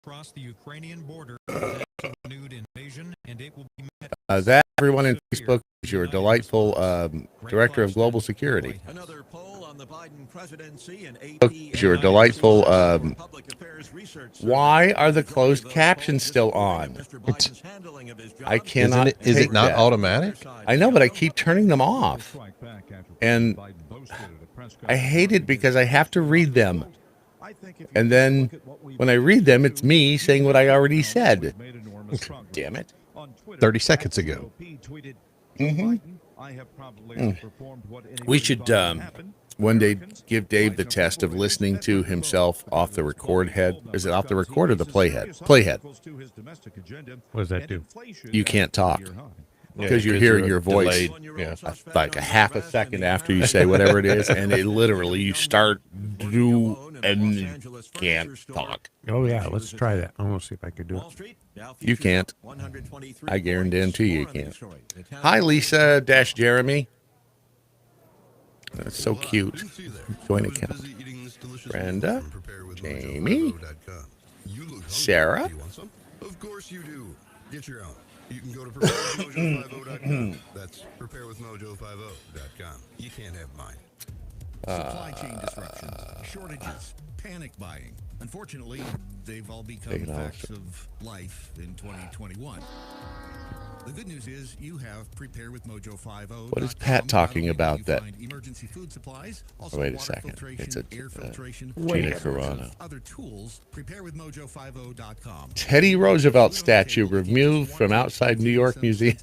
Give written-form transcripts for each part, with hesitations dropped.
across the Ukrainian border nude invasion, and it will be met. That everyone in Facebook is your delightful director of global security. Another poll on the Biden presidency and Is your delightful. Why are the closed captions still on? I cannot. Is it not that. automatic? I know, but I keep turning them off, and I hate it because I have to read them. And then when I read them, it's me saying what I already said. Damn it. 30 seconds ago. We should one day give Dave the test of listening to himself off the record head. Is it off the record or the playhead? Playhead. What does that do? You can't talk. Because you're hearing your voice like a half a second after you say whatever it is, and it literally you start and can't talk. Oh yeah, let's try that. I want to see if I could do it. You can't. I guarantee you can't. Hi, Lisa - Jeremy. That's so cute. Join account. Brenda, Jamie, Sarah. Of course you do. Get your own. You can go to preparewithmojo50.com. That's preparewithmojo50.com. You can't have mine. Supply chain disruptions, shortages, panic buying. Unfortunately, they've all become facts of life in 2021. The good news is you have preparewithmojo50.com. What is Pat talking about that? Emergency food supplies, Oh, wait a second. It's a air filtration, Gina Carano. other tools. Preparewithmojo50.com. Teddy Roosevelt statue removed from outside New York Museum.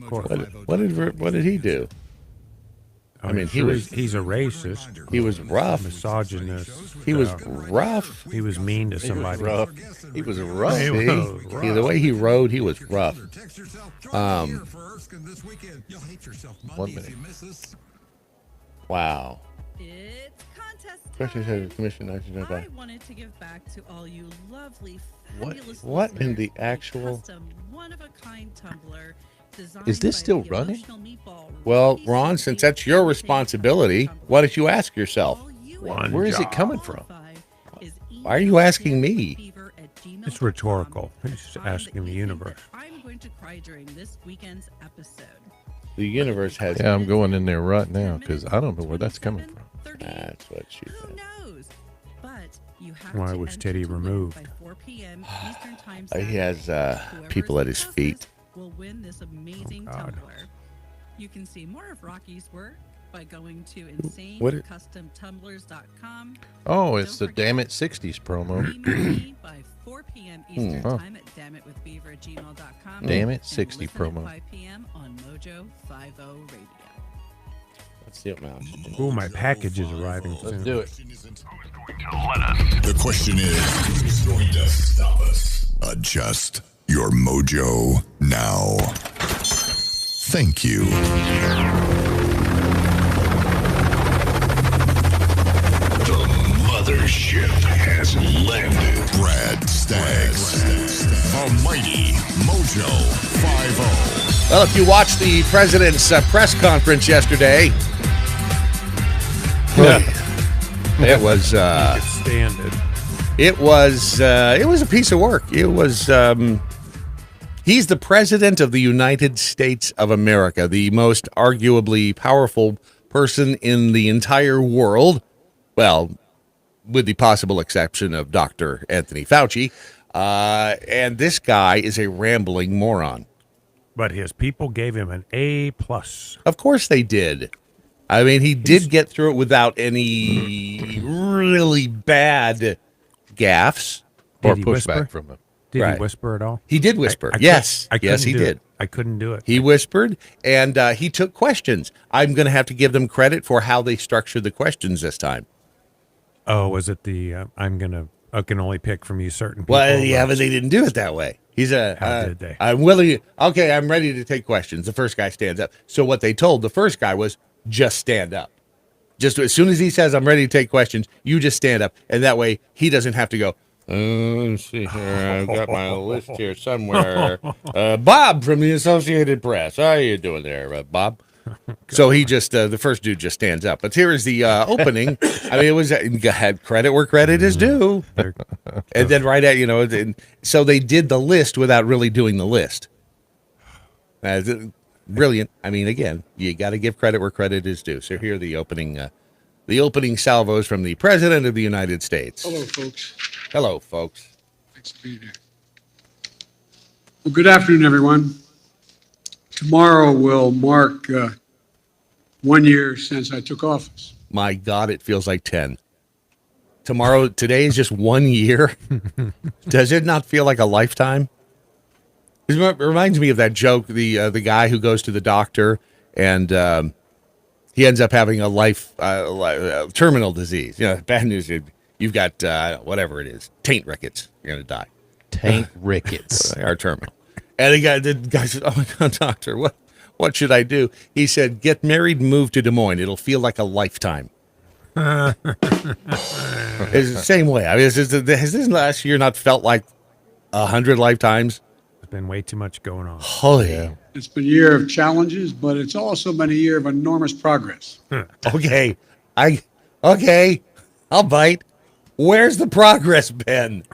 What did he do? I mean, he's a racist. He was rough. Misogynist. He was rough. He was mean to somebody. He was rough. He See? was rough. The way he rode, he was rough. 1 minute. Wow. It's contest Question said Commission I wanted to give back to all you lovely, fabulous What in listeners the a actual? custom, one-of-a-kind tumbler designed Is this by still the running? emotional meatball Well, Rocky Ron, Sweet since that's your Campaign responsibility, tumbler. why don't you ask yourself? All you One have Where is it to coming from? qualify is Why are you asking me? email@fever@gmail.com. It's rhetorical. He's just Find asking the anything universe. that I'm going to cry during this weekend's episode. The universe has. Yeah, I'm going in there right now because I don't know where that's coming from. That's what she Who said. knows? But you have Why to was enter Teddy to win removed? by 4 p.m. Eastern Time He has Whoever people is at his the feet. closest will win this amazing Oh, God. tumbler. You can see more of Rocky's work by going to What it- insanecustomtumblers.com. Oh, it's the Don't forget Damn It 60s promo. Email me by 4 p.m. Eastern Huh. Time at dammitwithbeaver@gmail.com. Damn It and 60 listen at promo. 5 p.m. on Mojo 50 Radio. Let's see what Mouse. Ooh, my package is arriving soon. Let's do it. The question is, who's going to stop us? Adjust your mojo now. Thank you. The mothership has landed. Brad Staggs, the mighty Mojo 50. Well, if you watched the president's press conference yesterday, it was Stand it. it was a piece of work. It was he's the president of the United States of America, the most arguably powerful person in the entire world. Well, with the possible exception of Dr. Anthony Fauci. And this guy is a rambling moron. But his people gave him an A+. Of course they did. I mean, he did get through it without any really bad gaffes. Or Did he whisper? pushback from them. Did Right. he whisper at all? He did whisper. I Yes. couldn't Yes, he do did. it. I couldn't do it. He whispered, and he took questions. I'm going to have to give them credit for how they structured the questions this time. Oh, was it the I can only pick from you certain people? Well, yeah, but they didn't do it that way. He's How did they? I'm willing. Okay, I'm ready to take questions. The first guy stands up. So what they told the first guy was just stand up. Just as soon as he says, I'm ready to take questions, you just stand up. And that way he doesn't have to go, let's see here. I've got my list here somewhere. Bob from the Associated Press. How are you doing there, Bob? So he just the first dude just stands up. But here is the opening. I mean, it was had credit where credit is due, and then right at so they did the list without really doing the list. Brilliant. I mean, again, you got to give credit where credit is due. So here are the opening salvos from the President of the United States. Hello, folks. Hello, folks. Thanks for being here. Well, good afternoon, everyone. Tomorrow will mark 1 year since I took office. My God, it feels like 10. Today is just 1 year. Does it not feel like a lifetime? It reminds me of that joke, the guy who goes to the doctor and he ends up having a terminal disease. Bad news. You've got whatever it is, taint rickets. You're going to die. Taint rickets. Our terminal. And the guy said, "Oh my God, doctor, what should I do?" He said, "Get married and move to Des Moines. It'll feel like a lifetime." It's the same way. I mean, has this last year not felt like 100 lifetimes? There's been way too much going on. Holy. Yeah. It's been a year of challenges, but it's also been a year of enormous progress. Okay. I'll bite. Where's the progress been?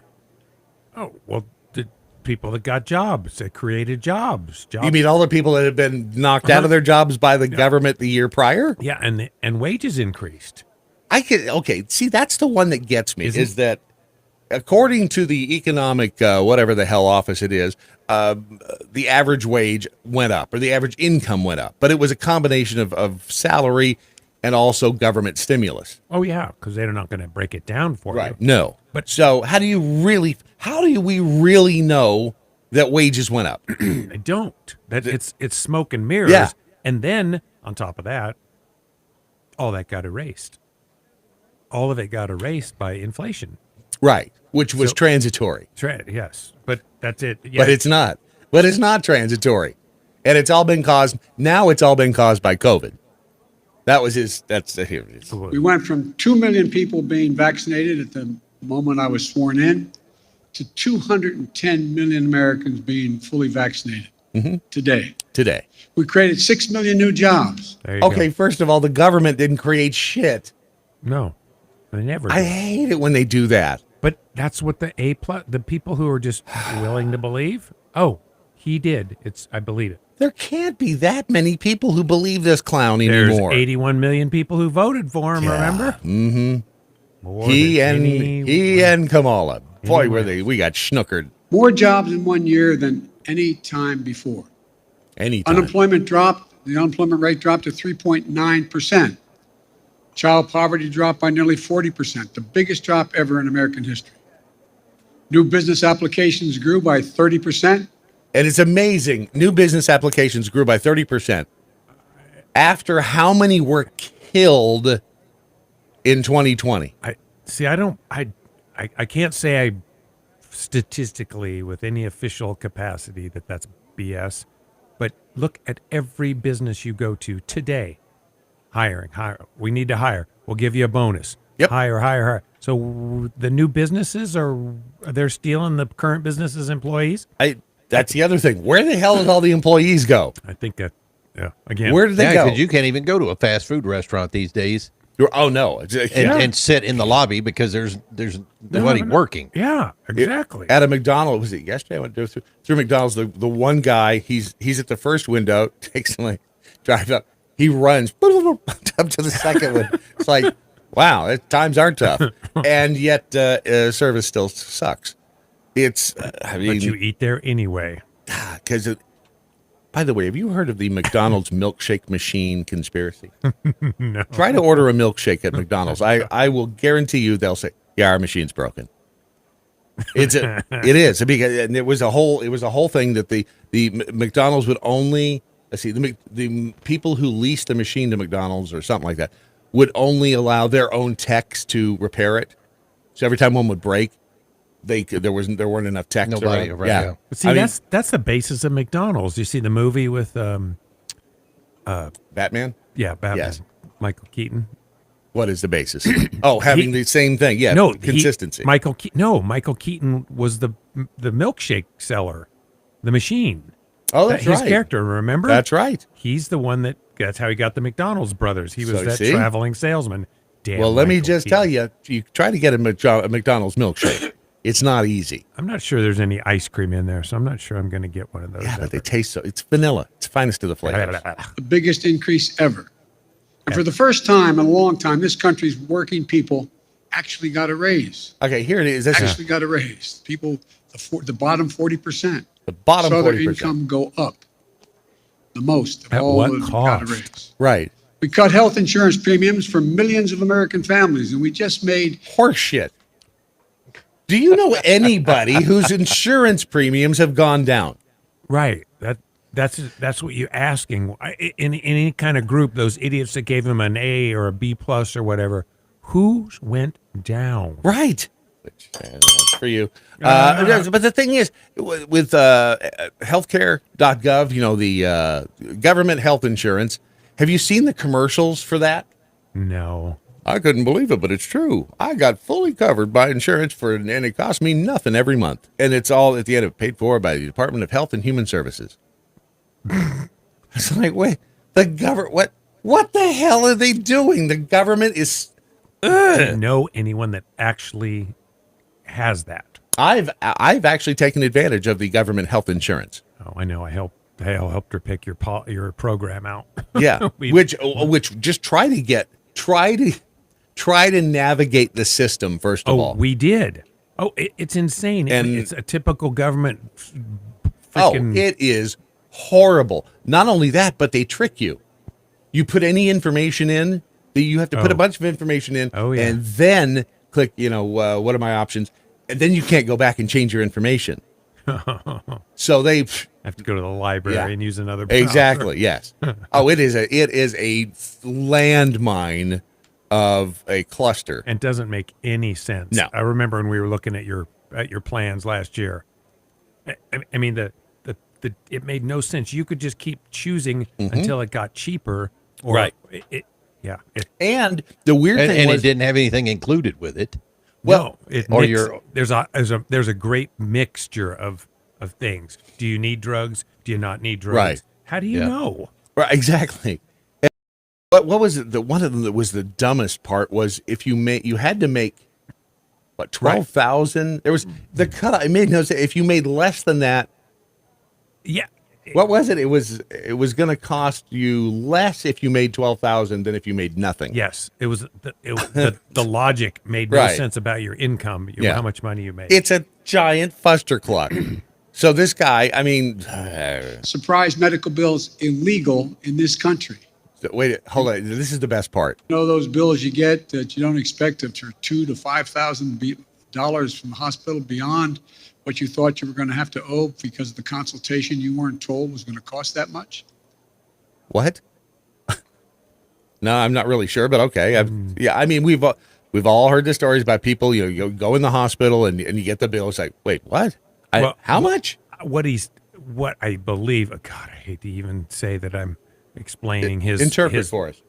Oh, well, the people that got jobs, that created jobs. You mean all the people that have been knocked out of their jobs by the government the year prior? Yeah, and wages increased. See, that's the one that gets me, is that according to the economic, whatever the hell office it is, the average wage went up, or the average income went up, but it was a combination of salary and also government stimulus. Oh yeah, because they're not going to break it down for you. No. But so how do we really know that wages went up? I don't. It's smoke and mirrors. Yeah. And then on top of that, all that got erased. All of it got erased by inflation. Right, which was transitory. Yes, but that's it. Yeah. But it's not. But it's not transitory. And it's all been caused by COVID. Here it is. We went from 2 million people being vaccinated at the moment I was sworn in to 210 million Americans being fully vaccinated today. We created 6 million new jobs. Okay, first of all, the government didn't create shit. No, they never did. I hate it when they do that. But that's what the people who are just willing to believe. Oh, he did. I believe it. There can't be that many people who believe this clown anymore. There's 81 million people who voted for him, remember? Mm-hmm. He and Kamala. Boy, we got schnookered. More jobs in 1 year than any time before. Unemployment dropped. The unemployment rate dropped to 3.9%. Child poverty dropped by nearly 40%, the biggest drop ever in American history. New business applications grew by 30%. And it's amazing. New business applications grew by 30%. After how many were killed in 2020? I can't say I statistically with any official capacity that's BS, but look at every business you go to today. Hire. We need to hire. We'll give you a bonus. Yep. Hire. So the new businesses they're stealing the current businesses' employees? That's the other thing. Where the hell did all the employees go? I think that, again. Where did they go? Because you can't even go to a fast food restaurant these days. Oh, no. And sit in the lobby because there's nobody working. Yeah, exactly. At a McDonald's, was it yesterday? I went through McDonald's. The one guy, he's at the first window, takes drives up. He runs up to the second one. It's like, wow, times are tough. And yet service still sucks. But you eat there anyway. Because, by the way, have you heard of the McDonald's milkshake machine conspiracy? No. Try to order a milkshake at McDonald's. I will guarantee you they'll say, "Yeah, our machine's broken." It is. And it was a whole thing that the McDonald's would only the people who leased the machine to McDonald's or something like that would only allow their own techs to repair it. So every time one would break, there weren't enough techs. Nobody, around. right? Yeah. But see, that's the basis of McDonald's. You see the movie with Batman? Yeah, Batman. Yes. Michael Keaton. What is the basis? Having the same thing. Yeah. No, consistency. Michael Keaton was the milkshake seller, the machine. Oh, that's his right. character, remember? That's right. He's the one that That's how he got the McDonald's brothers. He was So, that see? traveling salesman. Damn. Well, let me Michael just Keaton. tell you, you try to get a McDonald's milkshake. It's not easy. I'm not sure there's any ice cream in there, so I'm not sure I'm going to get one of those. Yeah, but they ever. taste so. It's vanilla. It's finest of the flavors. The biggest increase ever. And for the first time in a long time, this country's working people actually got a raise. Okay, here it is. This is Actually got a raise. People, the bottom 40%. the bottom Saw their 40%. income go up the most of At all what that got a cost? raise. Right. We cut health insurance premiums for millions of American families, and we just made Horseshit. Do you know anybody whose insurance premiums have gone down? Right. That's what you're asking. In any kind of group, those idiots that gave him an A or a B plus or whatever, whose went down? Right. Which, that's for you. But the thing is, with healthcare.gov, the government health insurance, have you seen the commercials for that? No. I couldn't believe it, but it's true. I got fully covered by insurance and it cost me nothing every month. And it's all at the end of paid for by the Department of Health and Human Services. It's like, wait, the government, what the hell are they doing? The government is. Do you know anyone that actually has that? I've actually taken advantage of the government health insurance. Oh, I know. I helped her pick your program out. Yeah, which just try to navigate the system first of all. We did. Oh, it's insane. And- It's a typical government. It is horrible. Not only that, but they trick you. You put any information in, you have to put a bunch of information in, and then click, what are my options? And then you can't go back and change your information. So they have to go to the library and use another browser. Exactly, yes. It is a landmine of a cluster. And doesn't make any sense. No. I remember when we were looking at your plans last year. I mean, it made no sense. You could just keep choosing until it got cheaper. Or Right. And the weird thing and was, it didn't have anything included with it. Well, or there's a great mixture of things. Do you need drugs? Do you not need drugs? Right. How do you know? Right, exactly. And what was it? One of them that was the dumbest part was if you had to make 12,000. There was the cut. It made no sense. If you made less than that, yeah. What was it? It was going to cost you less if you made 12,000 than if you made nothing. Yes, it was the logic made no sense about your income, how much money you made. It's a giant fustercluck. So this guy, I mean, surprise medical bills illegal in this country. Wait, hold on. This is the best part. You know those bills you get that you don't expect of $2,000 to $5,000 from the hospital beyond what you thought you were going to have to owe because of the consultation you weren't told was going to cost that much? What? No, I'm not really sure, but okay. I mean, we've all heard the stories about people. You go in the hospital and you get the bill. It's like, wait, what? How much? What I believe. Oh God, I hate to even say that I'm explaining interpret for us.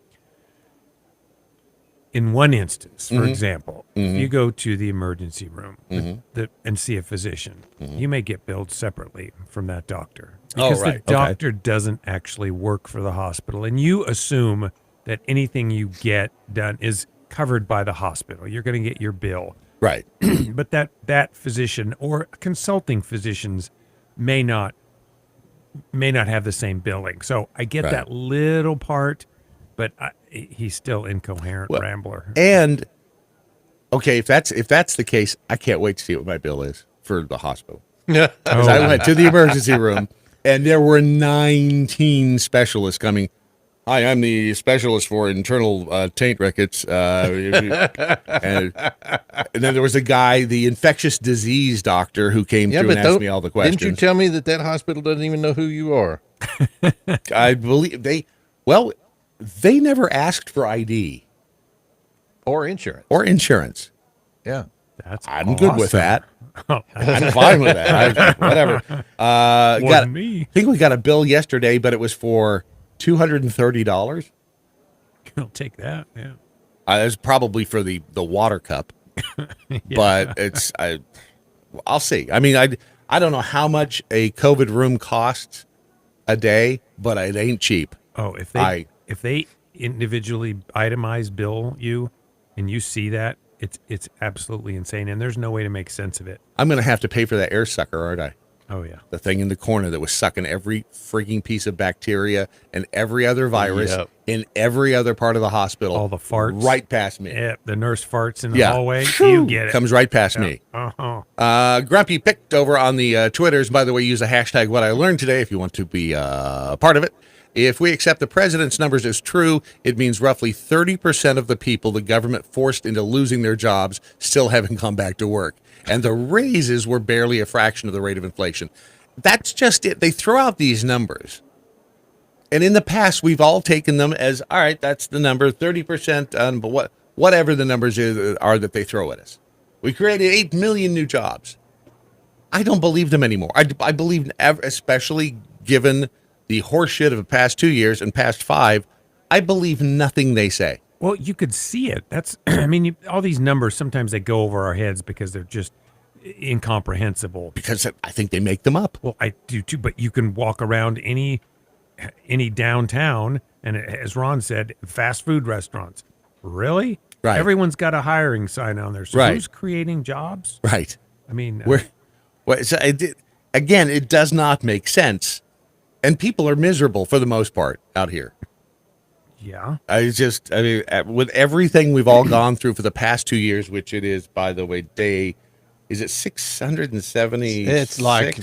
In one instance, for example, if you go to the emergency room and see a physician, you may get billed separately from that doctor because the doctor doesn't actually work for the hospital, and you assume that anything you get done is covered by the hospital. You're going to get your bill, right? But that physician or consulting physicians may not have the same billing. So I get that little part, but he's still incoherent rambler. And okay, if that's the case, I can't wait to see what my bill is for the hospital. Because I went to the emergency room and there were 19 specialists coming. Hi, I'm the specialist for internal taint rickets. And then there was a guy, the infectious disease doctor, who came through and asked me all the questions. Didn't you tell me that hospital doesn't even know who you are? I believe they never asked for ID. Or insurance. Yeah. That's I'm good with that. I'm fine with that. Whatever. Than me. I think we got a bill yesterday, but it was for $230. I'll take that. Yeah. It was probably for the water cup, but I'll see. I mean, I don't know how much a COVID room costs a day, but it ain't cheap. Oh, if they individually itemize bill you and you see that, it's absolutely insane, and there's no way to make sense of it. I'm going to have to pay for that air sucker, aren't I? Oh yeah. The thing in the corner that was sucking every freaking piece of bacteria and every other virus in every other part of the hospital. All the farts. Right past me. Yeah, the nurse farts in the hallway. Whew. You get it. Comes right past me. Grumpy picked over on the Twitters. By the way, use the hashtag what I learned today if you want to be part of it. If we accept the president's numbers as true, it means roughly 30% of the people the government forced into losing their jobs still haven't come back to work. And the raises were barely a fraction of the rate of inflation. That's just it. They throw out these numbers. And in the past, we've all taken them as, all right, that's the number, 30%, but whatever the numbers are that they throw at us. We created 8 million new jobs. I don't believe them anymore. I believe, especially given the horseshit of the past 2 years and past 5, I believe nothing they say. Well, you could see it. That's, I mean, all these numbers, sometimes they go over our heads because they're just incomprehensible. Because I think they make them up. Well, I do too, but you can walk around any downtown, and as Ron said, fast food restaurants. Really? Right. Everyone's got a hiring sign on there. So right. Who's creating jobs? Right. I mean, again, it does not make sense. And people are miserable for the most part out here. Yeah. With everything we've all gone through for the past 2 years, which it is, by the way, is it 670? It's like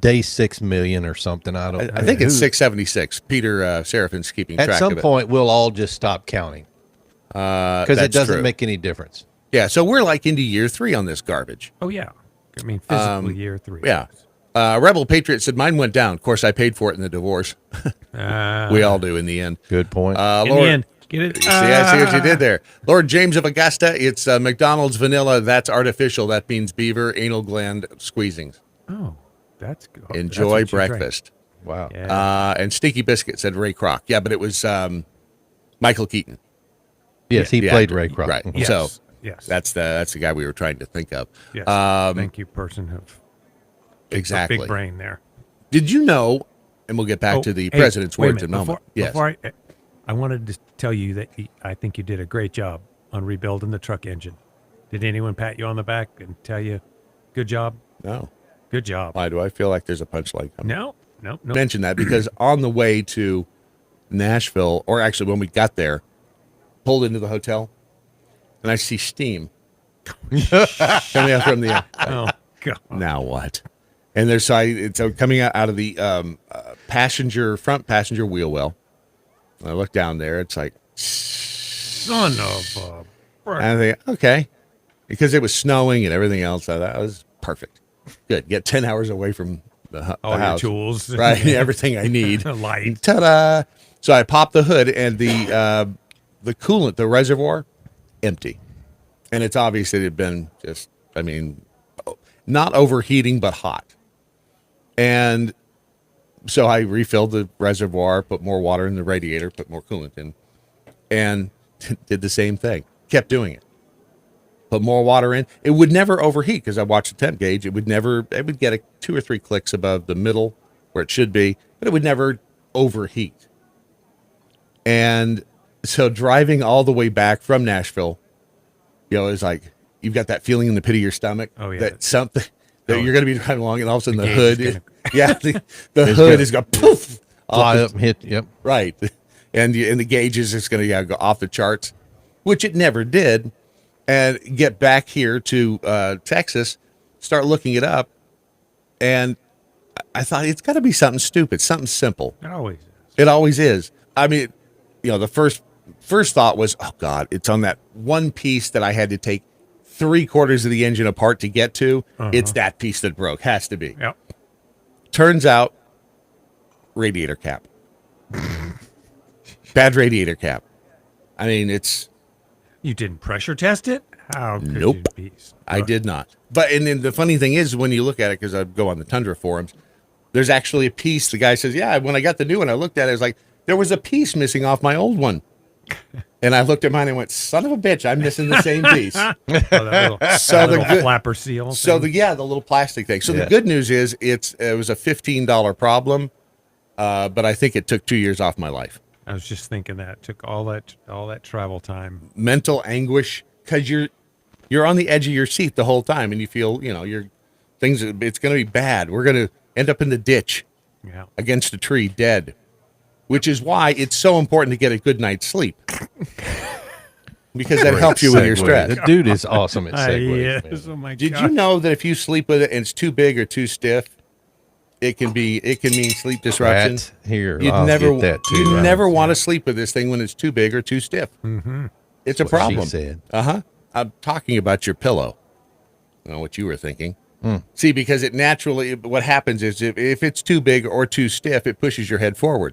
day 6 million or something. I think it's 676. Peter Serafin's keeping track of it. At some point, we'll all just stop counting. Because it doesn't make any difference. Yeah, so we're like into year 3 on this garbage. Oh, yeah. I mean, physically year 3. Yeah. Rebel Patriot said, mine went down. Of course, I paid for it in the divorce. We all do in the end. Good point. In the end. Get it? I see what you did there. Lord James of Augusta, it's McDonald's vanilla. That's artificial. That means beaver anal gland squeezings. Oh, that's good. Enjoy breakfast. Wow. Yeah. And Stinky Biscuit said Ray Kroc. Yeah, but it was Michael Keaton. Yes, he played Ray Kroc. Right. Yes. So yes. that's the guy we were trying to think of. Yes. Thank you, person of exactly big brain there. Did you know? And we'll get back to the president's words in a moment. Before I wanted to tell you that I think you did a great job on rebuilding the truck engine. Did anyone pat you on the back and tell you, good job? No. Good job. Why do I feel like there's a punchline coming? No. Mention that because on the way to Nashville, or actually when we got there, pulled into the hotel, and I see steam coming out from the. Oh God! Now what? And there's it's coming out of the front passenger wheel well. I look down there. It's like son of a. And I think okay, because it was snowing and everything else. I thought it was perfect. Good. Get 10 hours away from the house. Your tools, right? Everything I need. Light. Ta-da! So I popped the hood, and the coolant, the reservoir, empty, and it's obvious that it had been just, not overheating but hot. And so I refilled the reservoir, put more water in the radiator, put more coolant in, and did the same thing. Kept doing it. Put more water in. It would never overheat because I watched the temp gauge. It would get 2 or 3 clicks above the middle where it should be, but it would never overheat. And so driving all the way back from Nashville, it's like you've got that feeling in the pit of your stomach that something that you're going to be driving along, and all of a sudden the hood, the hood is going to poof, fly up and hit. Yep, right, and the gauge is just going to go off the charts, which it never did. And get back here to Texas, start looking it up, and I thought it's got to be something stupid, something simple. It always is. It always is. I mean, the first thought was, oh God, it's on that one piece that I had to take 3/4 of the engine apart to get to. It's that piece that broke. Has to be. Yep. Turns out, radiator cap. Bad radiator cap. I mean, it's. You didn't pressure test it? How could Nope. you be? I did not. But and then the funny thing is, when you look at it, because I go on the Tundra forums, there's actually a piece. The guy says, "Yeah, when I got the new one, I looked at it. I was like, there was a piece missing off my old one." And I looked at mine and went, "Son of a bitch, I'm missing the same piece." Little flapper seal. So the little plastic thing. So the good news is it was a $15 problem, but I think it took 2 years off my life. I was just thinking that took all that travel time, mental anguish, because you're on the edge of your seat the whole time, and you feel it's going to be bad. We're going to end up in the ditch, against a tree, dead. Which is why it's so important to get a good night's sleep. Because that helps you with your stress. The dude is awesome at segues. yes. Oh my Did gosh. you know that if you sleep with it and it's too big or too stiff, it can mean sleep disruption? Right here. You'd I'll never get that too, you right? never want to sleep with this thing when it's too big or too stiff. Mm-hmm. It's a What problem. she said. I'm talking about your pillow. I don't know what you were thinking. See, because it naturally, what happens is if it's too big or too stiff, it pushes your head forward.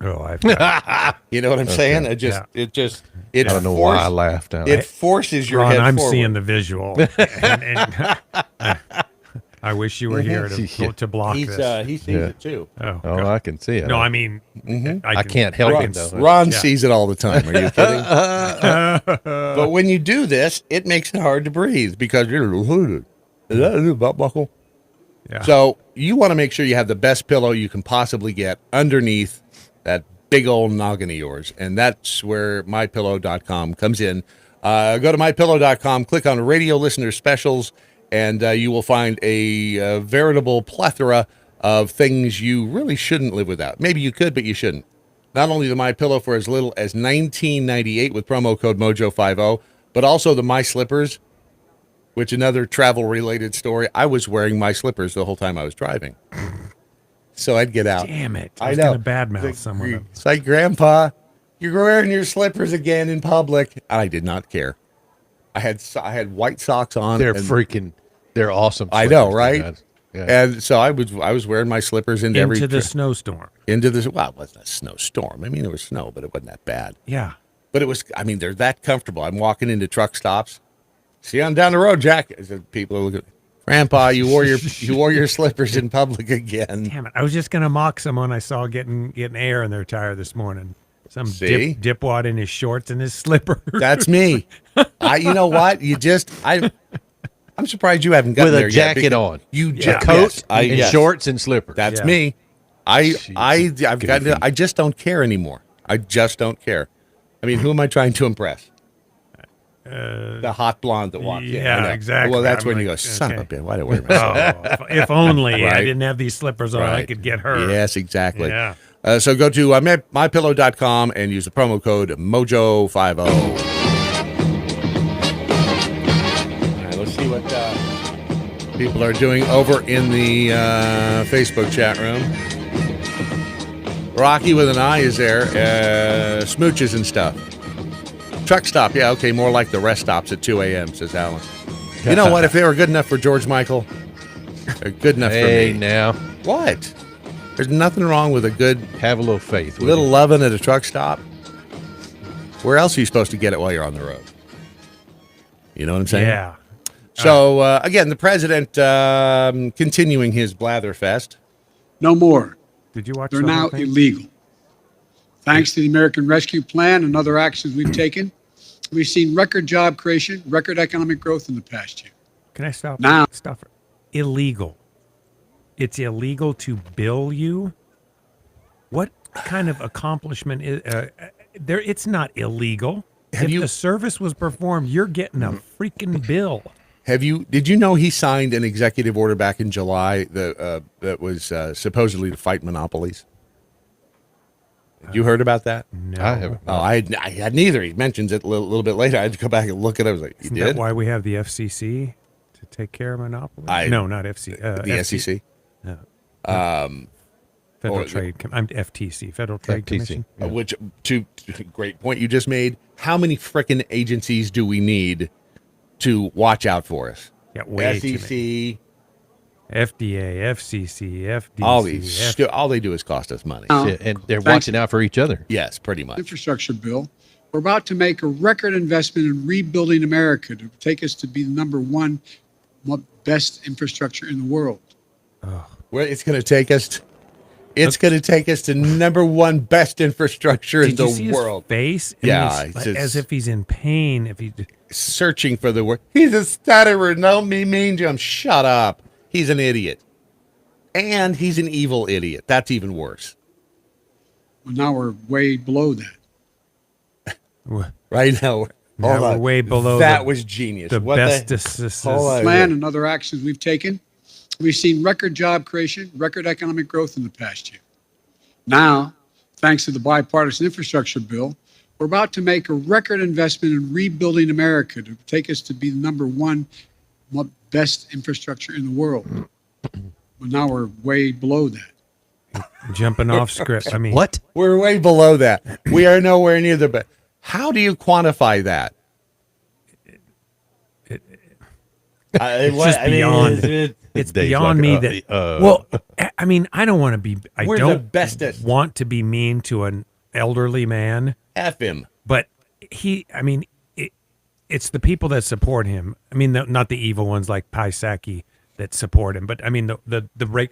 Oh, I've got You know what I'm saying? It I don't know why I laughed out. It forces your Ron, head I'm forward. seeing the visual. and I wish you were here to block He this. sees it too. Oh, Oh, God. I can see it. No, I mean, I can't help it though. Ron sees it all the time. Are you kidding? But when you do this, it makes it hard to breathe because you're is that a new belt buckle? Yeah. So you want to make sure you have the best pillow you can possibly get underneath that big old noggin of yours, and that's where mypillow.com comes in. Go to mypillow.com, click on radio listener specials, and you will find a veritable plethora of things you really shouldn't live without. Maybe you could, but you shouldn't. Not only the My Pillow for as little as $19.98 with promo code Mojo50, but also the My Slippers, which another travel-related story. I was wearing my slippers the whole time I was driving. So I'd get out. Damn it. I was know. going to badmouth someone. It's like, Grandpa, you're wearing your slippers again in public. I did not care. I had white socks on. They're awesome. I know, slippers, right? guys. Yeah. And so I was wearing my slippers into the snowstorm. Well, it wasn't a snowstorm. I mean, there was snow, but it wasn't that bad. Yeah. But it was, they're that comfortable. I'm walking into truck stops. See, I'm down the road, Jack. I said, people are looking. Grandpa, you wore your slippers in public again. Damn it! I was just gonna mock someone I saw getting air in their tire this morning. Some dipwad in his shorts and his slippers. That's me. You know what? I'm surprised you haven't gotten with there a jacket yet. on, Coat and shorts and slippers. That's me. I've gotten. I just don't care anymore. I just don't care. I mean, who am I trying to impress? The hot blonde that walks in. Yeah, exactly. Well, that's when you go, son of a bitch, why do I wear myself? If only Right. I didn't have these slippers on, I could get her. Yes, exactly. Yeah. So go to mypillow.com and use the promo code Mojo50. All right, let's see what people are doing over in the Facebook chat room. Rocky with an eye is there. Smooches and stuff. Truck stop, yeah, okay, more like the rest stops at 2 a.m., says Alan. You know what? If they were good enough for George Michael, they're good enough for me. Hey, now. What? There's nothing wrong with a good... Have a little faith. Little loving at a truck stop. Where else are you supposed to get it while you're on the road? You know what I'm saying? Yeah. So, again, the president continuing his blatherfest. No more. Did you watch They're the whole now thing? illegal. Thanks to the American Rescue Plan and other actions we've taken, we've seen record job creation, record economic growth in the past year. Can I stop? Now. Stop. Illegal. It's illegal to bill you. What kind of accomplishment is there? It's not illegal. If the service was performed, you're getting a freaking bill. Did you know he signed an executive order back in July that was supposedly to fight monopolies? You heard about that? No. I haven't. Oh, I hadn't either. He mentions it a little bit later. I had to go back and look at it. I was like, Isn't that why we have the FCC to take care of monopoly? No, not FCC. The SEC? No. Federal Trade. I'm FTC, Federal Trade Commission. Yeah. Which, great point you just made. How many frickin' agencies do we need to watch out for us? Yeah, way too SEC, many. FDA, FCC, FDC. All they do is cost us money. And they're watching out for each other. Yes, pretty much. Infrastructure bill. We're about to make a record investment in rebuilding America to take us to be the number one best infrastructure in the world. Where it's going to take us. It's going to take us to number one best infrastructure in the Did you see world. His face? Yeah, as if he's in pain. If he searching for the word. He's a stutterer. No, me mean Jim. Shut up. He's an idiot. And he's an evil idiot. That's even worse. Well, now we're way below that. Right now, we're way below that. Was genius. The best plan and other actions we've taken. We've seen record job creation, record economic growth in the past year. Now, thanks to the bipartisan infrastructure bill, we're about to make a record investment in rebuilding America to take us to be the number one best infrastructure in the world. But now we're way below that. Jumping off script. I mean, what? We're way below that. We are nowhere near the best. How do you quantify that? It's just beyond. It's beyond me that. Well, I mean, I don't want to be. We're don't the bestest. Want to be mean to an elderly man. F him. But it's the people that support him. I mean, not the evil ones like Paisaki that support him, but I mean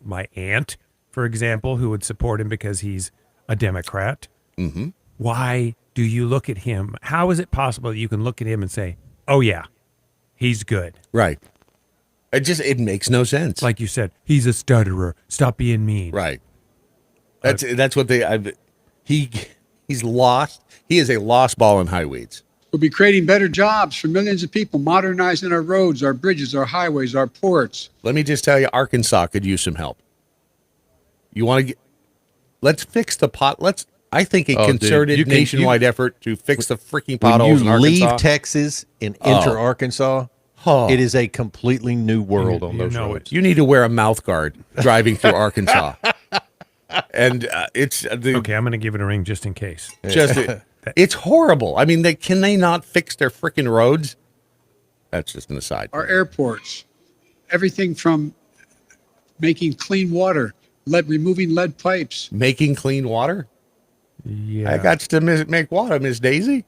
my aunt, for example, who would support him because he's a Democrat. Mm-hmm. Why do you look at him? How is it possible that you can look at him and say, "Oh yeah, he's good"? Right. It makes no sense. Like you said, he's a stutterer. Stop being mean. Right. That's what he's lost. He is a lost ball in high weeds. We'll be creating better jobs for millions of people, modernizing our roads, our bridges, our highways, our ports. Let me just tell you, Arkansas could use some help. You want to let's fix the pot. I think a concerted nationwide effort to fix the freaking potholes in Arkansas. When you leave Texas and enter Arkansas, it is a completely new world on those roads. You need to wear a mouth guard driving through Arkansas. And it's okay. I'm going to give it a ring just in case. It's horrible. I mean, can they not fix their freaking roads? That's just an aside. Our airports, everything from making clean water, removing lead pipes. Making clean water? Yeah. I got to make water, Miss Daisy.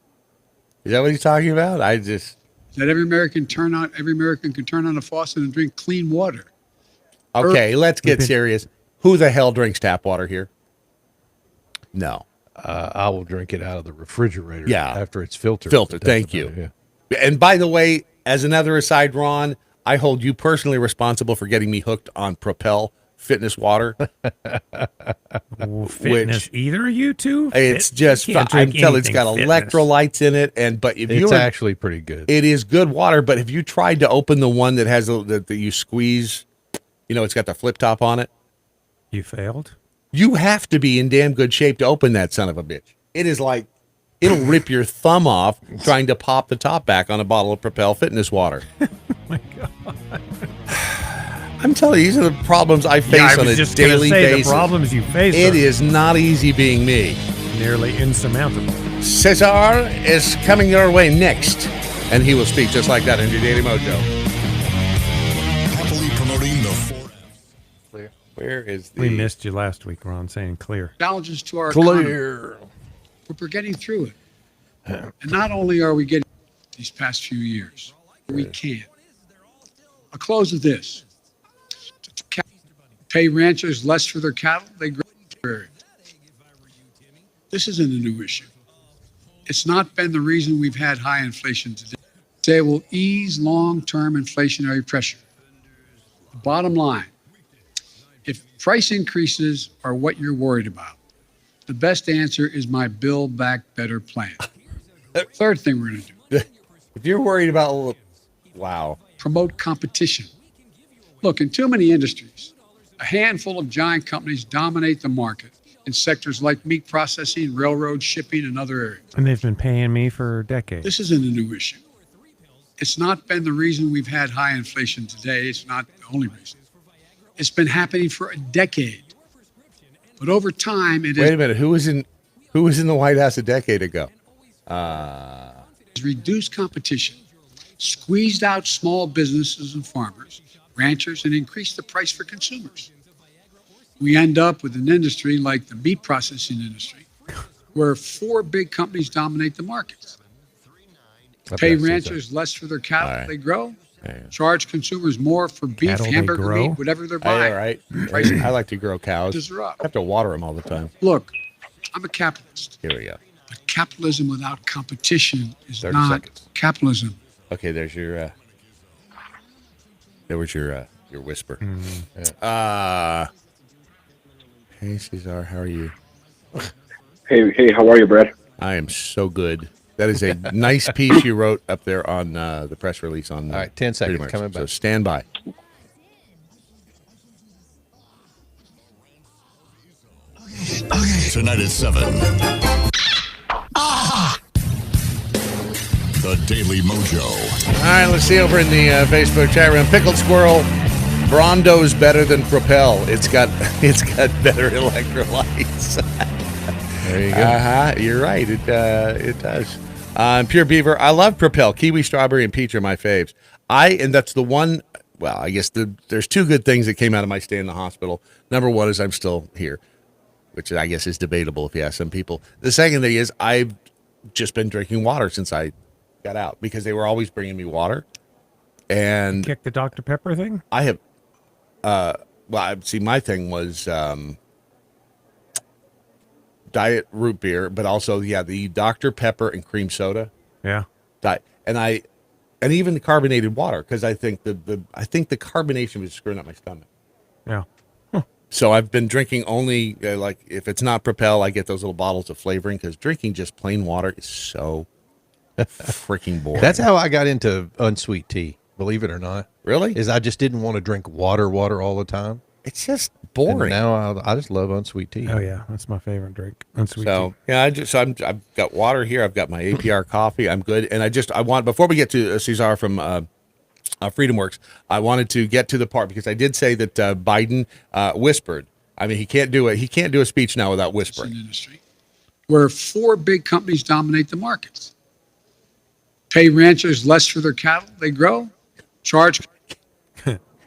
Is that what he's talking about? That every American can turn on a faucet and drink clean water. Okay, let's get serious. Who the hell drinks tap water here? No. I will drink it out of the refrigerator after it's filtered. Thank you. Yeah. And by the way, as another aside, Ron, I hold you personally responsible for getting me hooked on Propel fitness water. Fitness, either you two? It's just, I'm telling it's got electrolytes in it. It's actually pretty good. It is good water, but have you tried to open the one that has that you squeeze, it's got the flip top on it? You failed? You have to be in damn good shape to open that son of a bitch. It is like, it'll rip your thumb off trying to pop the top back on a bottle of Propel fitness water. Oh my God. I'm telling you, these are the problems I face on a daily basis. The problems you face. It is not easy being me. Nearly insurmountable. Cesar is coming your way next, and he will speak just like that in your Daily Mojo. Happily promoting the 4 Clear. Where is the... We missed you last week, Ron, saying clear. Challenges to our economy. But we're getting through it. And not only are we getting these past few years, we can. I'll close with this. Pay ranchers less for their cattle, they grow. This isn't a new issue. It's not been the reason we've had high inflation today. It will ease long-term inflationary pressure. The bottom line, if price increases are what you're worried about, the best answer is my Build Back Better plan. Third thing we're going to do. If you're worried about, promote competition. Look, in too many industries, a handful of giant companies dominate the market in sectors like meat processing, railroad, shipping, and other areas. And they've been paying me for decades. This isn't a new issue. It's not been the reason we've had high inflation today. It's not the only reason. It's been happening for a decade. But over time, Wait a minute. Who was in the White House a decade ago? Reduced competition, squeezed out small businesses and farmers, ranchers, and increased the price for consumers. We end up with an industry like the meat processing industry, where 4 big companies dominate the markets. Pay ranchers less for their cattle they grow. Charge consumers more for beef, Cattle hamburger meat, whatever they're buying. All right. I like to grow cows. I have to water them all the time. Look, I'm a capitalist. Here we go. But capitalism without competition is not capitalism. Okay, there was your whisper. Mm-hmm. Hey, Cesar, how are you? Hey, how are you, Brad? I am so good. That is a nice piece you wrote up there on the press release on. All right, 10 seconds, coming back. So stand by. Okay. Tonight at 7. The Daily Mojo. All right, let's see over in the Facebook chat room. Pickled Squirrel, Brondo's better than Propel. It's got better electrolytes. There you go. You're right. It does. Pure Beaver, I love Propel. Kiwi, strawberry, and peach are my faves. And that's the one. Well, I guess there's two good things that came out of my stay in the hospital. Number one is I'm still here, which I guess is debatable if you ask some people. The second thing is I've just been drinking water since I got out because they were always bringing me water. And kick the Dr. Pepper thing? I have. My thing was diet root beer, but also the Dr. Pepper and cream soda. Yeah. And even the carbonated water because I think the carbonation was screwing up my stomach. Yeah. So I've been drinking only if it's not Propel, I get those little bottles of flavoring because drinking just plain water is so freaking boring. That's how I got into unsweet tea. Believe it or not. Really? Is I just didn't want to drink water all the time. It's just boring. And now I just love unsweet tea. Oh yeah, that's my favorite drink. Unsweet tea. Yeah, I've got water here. I've got my APR coffee. I'm good. And I want before we get to Cesar from FreedomWorks, I wanted to get to the part because I did say that Biden whispered. I mean, he can't do a speech now without whispering. Industry, where 4 big companies dominate the markets. Pay ranchers less for their cattle they grow, charge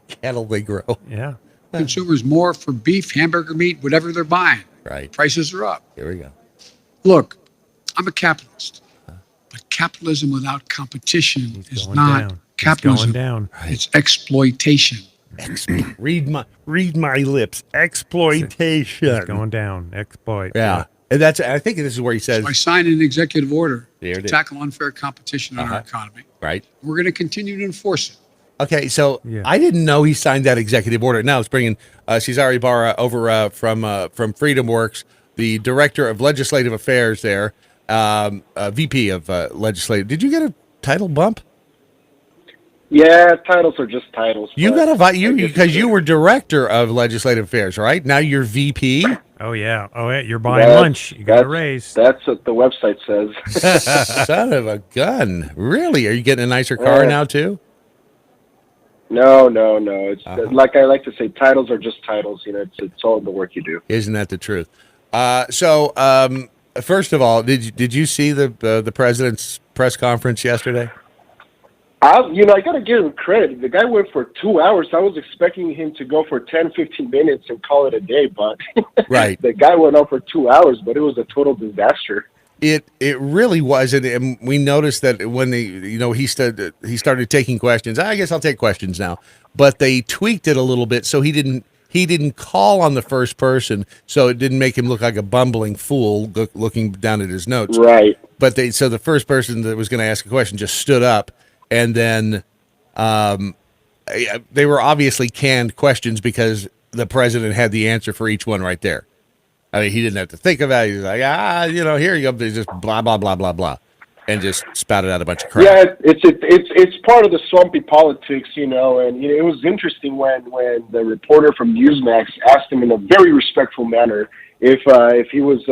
cattle they grow. Yeah. Consumers more for beef, hamburger meat, whatever they're buying. Right. Prices are up. Here we go. Look, I'm a capitalist, but capitalism without competition is not capitalism. It's going down. It's exploitation. Read my lips. Exploitation. It's going down. Exploit. Yeah. And I think this is where he says, So I signed an executive order There it to is. tackle unfair competition in our economy. right. We're going to continue to enforce it. Okay, so Yeah. I didn't know he signed that executive order. Now it's bringing Cesar Ibarra over from FreedomWorks, the director of legislative affairs there, VP of legislative. Did you get a title bump? Yeah, titles are just titles. You but got because you were director of legislative affairs, right? Now you're VP. Oh yeah. Oh yeah. You're buying lunch. You got a raise. That's what the website says. Son of a gun! Really? Are you getting a nicer car now too? No. It's like I like to say, titles are just titles. You know, it's all the work you do. Isn't that the truth? So first of all, did you see the president's press conference yesterday? I got to give him credit. The guy went for 2 hours. I was expecting him to go for 10, 15 minutes and call it a day, but right. The guy went on for 2 hours, but it was a total disaster. It really was, and we noticed that when he started taking questions. I guess I'll take questions now, but they tweaked it a little bit so he didn't call on the first person, so it didn't make him look like a bumbling fool looking down at his notes. Right. But so the first person that was going to ask a question just stood up, and then they were obviously canned questions because the president had the answer for each one right there. I mean, he didn't have to think about it. He was like, here you go. They just blah, blah, blah, blah, blah, and just spouted out a bunch of crap. Yeah, it's part of the swampy politics, and it was interesting when the reporter from Newsmax asked him in a very respectful manner if he was,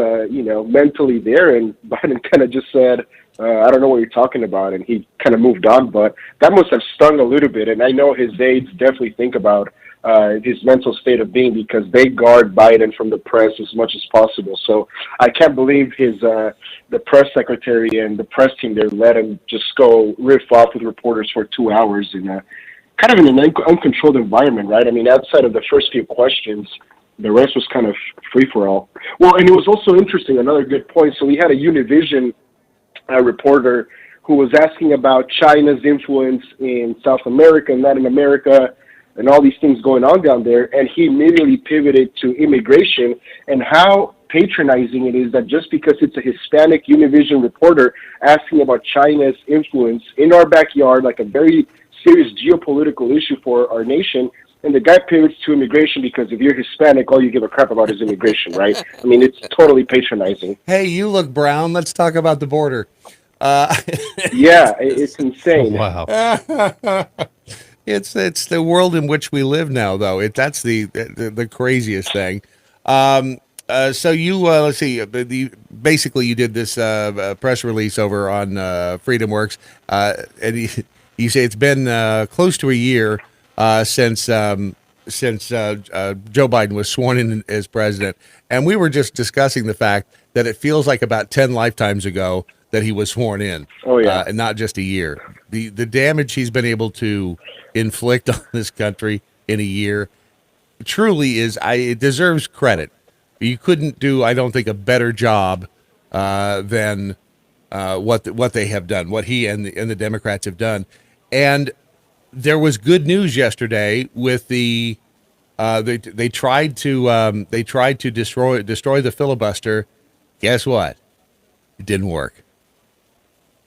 mentally there, and Biden kind of just said, I don't know what you're talking about, and he kind of moved on, but that must have stung a little bit, and I know his aides definitely think about his mental state of being because they guard Biden from the press as much as possible. So I can't believe the press secretary and the press team there let him just go riff off with reporters for 2 hours in kind of in an uncontrolled environment, right? I mean, outside of the first few questions, the rest was kind of free for all. Well, and it was also interesting, another good point. So we had a Univision reporter who was asking about China's influence in South America and Latin America and all these things going on down there, and he immediately pivoted to immigration and how patronizing it is that just because it's a Hispanic Univision reporter asking about China's influence in our backyard, like a very serious geopolitical issue for our nation, and the guy pivots to immigration because if you're Hispanic, all you give a crap about is immigration, right? I mean, it's totally patronizing. Hey, you look brown. Let's talk about the border. Yeah, it's insane. Wow. It's the world in which we live now, though. That's the craziest thing. So you let's see. Basically, you did this press release over on FreedomWorks, and you say it's been close to a year since Joe Biden was sworn in as president, and we were just discussing the fact that it feels like about 10 lifetimes ago that he was sworn in. Oh yeah, and not just a year. The damage he's been able to inflict on this country in a year truly it deserves credit. You couldn't do, I don't think, a better job than what they have done, what he and the Democrats have done. And there was good news yesterday with they tried to destroy the filibuster. Guess what? It didn't work.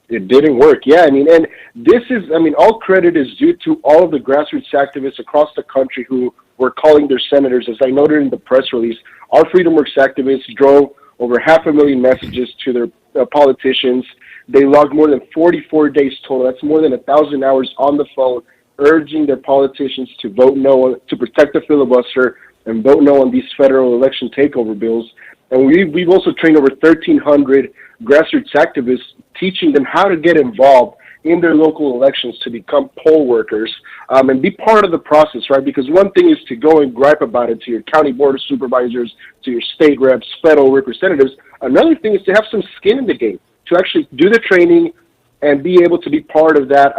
It didn't work. Yeah, I mean, and this is, I mean, all credit is due to all of the grassroots activists across the country who were calling their senators. As I noted in the press release, our FreedomWorks activists drove over 500,000 messages to their politicians. They logged more than 44 days total. That's more than 1,000 hours on the phone, urging their politicians to vote no, to protect the filibuster and vote no on these federal election takeover bills. And we've also trained over 1,300 grassroots activists, teaching them how to get involved in their local elections to become poll workers and be part of the process, right? Because one thing is to go and gripe about it to your county board of supervisors, to your state reps, federal representatives. Another thing is to have some skin in the game, to actually do the training and be able to be part of that,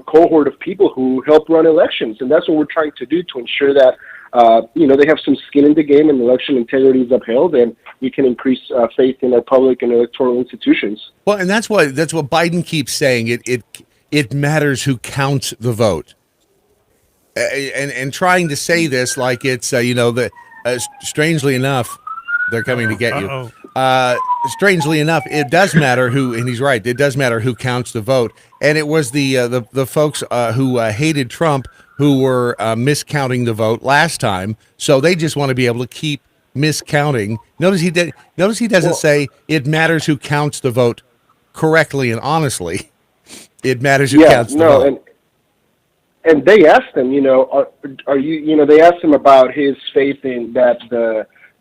cohort of people who help run elections. And that's what we're trying to do to ensure that, they have some skin in the game and election integrity is upheld, and we can increase faith in our public and electoral institutions. Well, and that's what Biden keeps saying. It matters who counts the vote, and trying to say this like it's strangely enough, they're coming to get you. Strangely enough, it does matter who, and he's right. It does matter who counts the vote, and it was the folks who hated Trump who were miscounting the vote last time. So they just want to be able to keep miscounting. Notice he doesn't say it matters who counts the vote correctly and honestly. It matters who counts the vote. And they asked him, are you, they asked him about his faith in that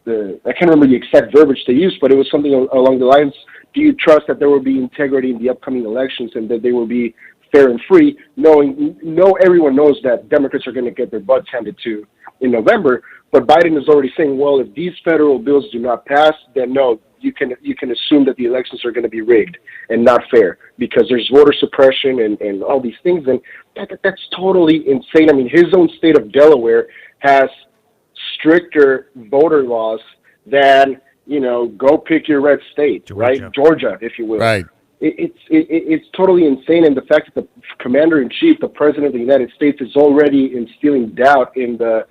I can't remember the exact verbiage they used, but it was something along the lines, do you trust that there will be integrity in the upcoming elections and that they will be fair and free, everyone knows that Democrats are going to get their butts handed to in November, but Biden is already saying, well, if these federal bills do not pass, then no, you can assume that the elections are going to be rigged and not fair because there's voter suppression and all these things, and that's totally insane. I mean, his own state of Delaware has stricter voter laws than, go pick your red state, Georgia. Right? Georgia, if you will. Right. It's totally insane, and the fact that the commander-in-chief, the president of the United States, is already instilling doubt in the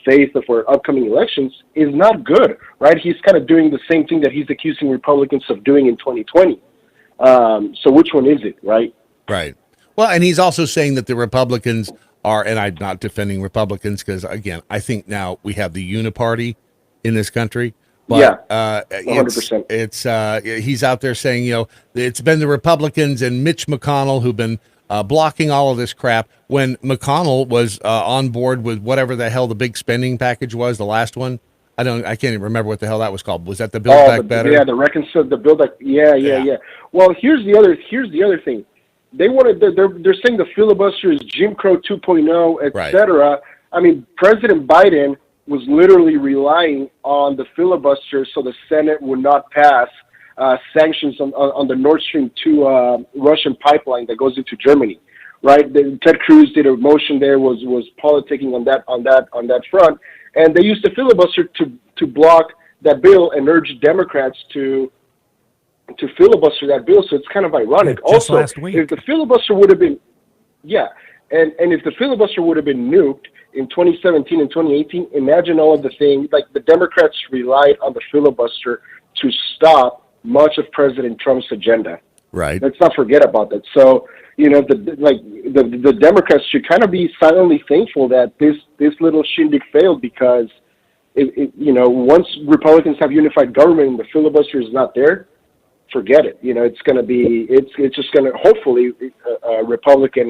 faith of our upcoming elections is not good, right? He's kind of doing the same thing that he's accusing Republicans of doing in 2020. So which one is it, right? Right. Well, and he's also saying that the Republicans are, and I'm not defending Republicans because, again, I think now we have the uniparty in this country. But, 100%. It's he's out there saying, it's been the Republicans and Mitch McConnell who've been blocking all of this crap when McConnell was on board with whatever the hell the big spending package was, the last one. I can't even remember what the hell that was called. Was that the Build Back Better? Yeah, the Build Back. Yeah. Well, here's the other thing. They're saying the filibuster is Jim Crow 2.0, etc. Right. I mean, President Biden was literally relying on the filibuster so the Senate would not pass sanctions on the Nord Stream 2 Russian pipeline that goes into Germany, right? Ted Cruz did a motion there, was politicking on that front, and they used the filibuster to block that bill and urge Democrats to filibuster that bill. So it's kind of ironic. Also, if the filibuster would have been, and if the filibuster would have been nuked in 2017 and 2018, imagine all of the things, like the Democrats relied on the filibuster to stop much of President Trump's agenda. Right. Let's not forget about that. So, the Democrats should kind of be silently thankful that this little shindig failed, because once Republicans have unified government and the filibuster is not there, forget it. It's going to be, it's just going to, hopefully, a Republican,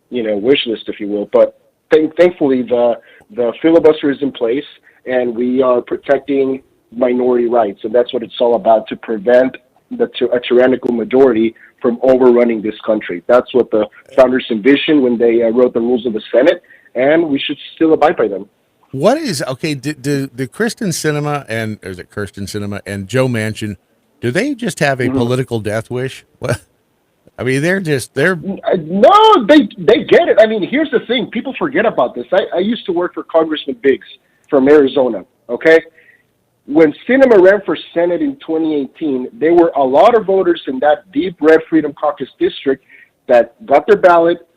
wish list, if you will. But thankfully, the filibuster is in place, and we are protecting minority rights, and that's what it's all about, to prevent a tyrannical majority from overrunning this country. That's what the founders envisioned when they wrote the rules of the Senate, and we should still abide by them. What is okay? Do Kirsten Sinema and Joe Manchin, do they just have a political death wish? What? I mean, they're no, they get it. I mean, here's the thing: people forget about this. I used to work for Congressman Biggs from Arizona. Okay, when Sinema ran for Senate in 2018, there were a lot of voters in that deep red Freedom Caucus district that got their ballot,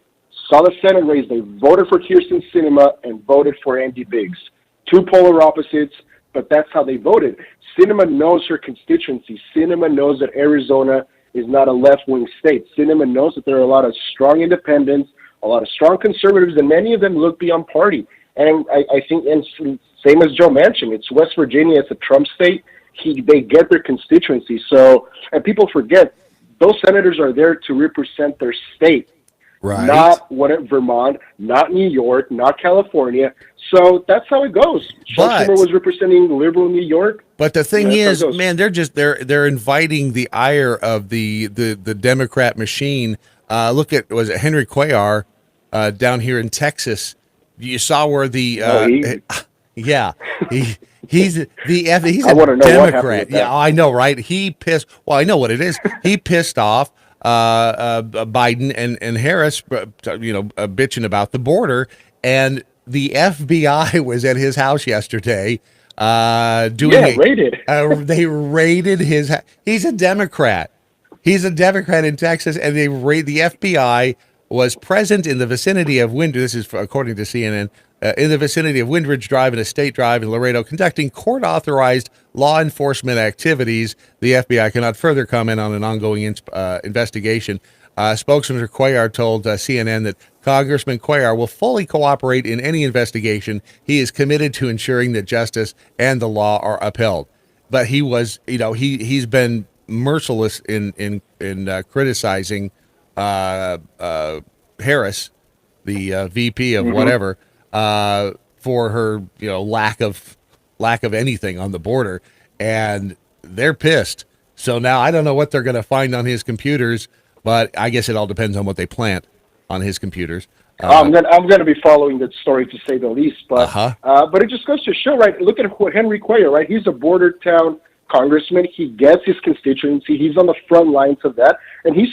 saw the Senate race, they voted for Kirsten Sinema and voted for Andy Biggs. Two polar opposites, but that's how they voted. Sinema knows her constituency. Sinema knows that Arizona is not a left-wing state. Sinema knows that there are a lot of strong independents, a lot of strong conservatives, and many of them look beyond party. And I think, and same as Joe Manchin, it's West Virginia, it's a Trump state. They get their constituency. So, and people forget, those senators are there to represent their state. Right. Not Vermont, not New York, not California. So that's how it goes. Schumer was representing liberal New York. But the thing is, man, they're inviting the ire of the Democrat machine. Look at, was it Henry Cuellar down here in Texas? You saw where the he's a Democrat. Yeah, I know, right? He pissed. Well, I know what it is. He pissed off Biden and Harris, bitching about the border, and the FBI was at his house yesterday. Raided. They raided his. He's a Democrat. He's a Democrat in Texas, and the FBI was present in the vicinity of Windridge. This is according to CNN. In the vicinity of Windridge Drive and Estate Drive in Laredo, conducting court-authorized law enforcement activities. The FBI cannot further comment on an ongoing investigation. Spokesman Cuellar told CNN that Congressman Cuellar will fully cooperate in any investigation. He is committed to ensuring that justice and the law are upheld. But he was, he's been merciless in criticizing Harris, the VP of whatever, for her, lack of anything on the border, and they're pissed. So now I don't know what they're going to find on his computers, but I guess it all depends on what they plant on his computers. I'm gonna be following that story, to say the least, but it just goes to show, right? Look at Henry Cuellar, right? He's a border town congressman. He gets his constituency. He's on the front lines of that. And he's,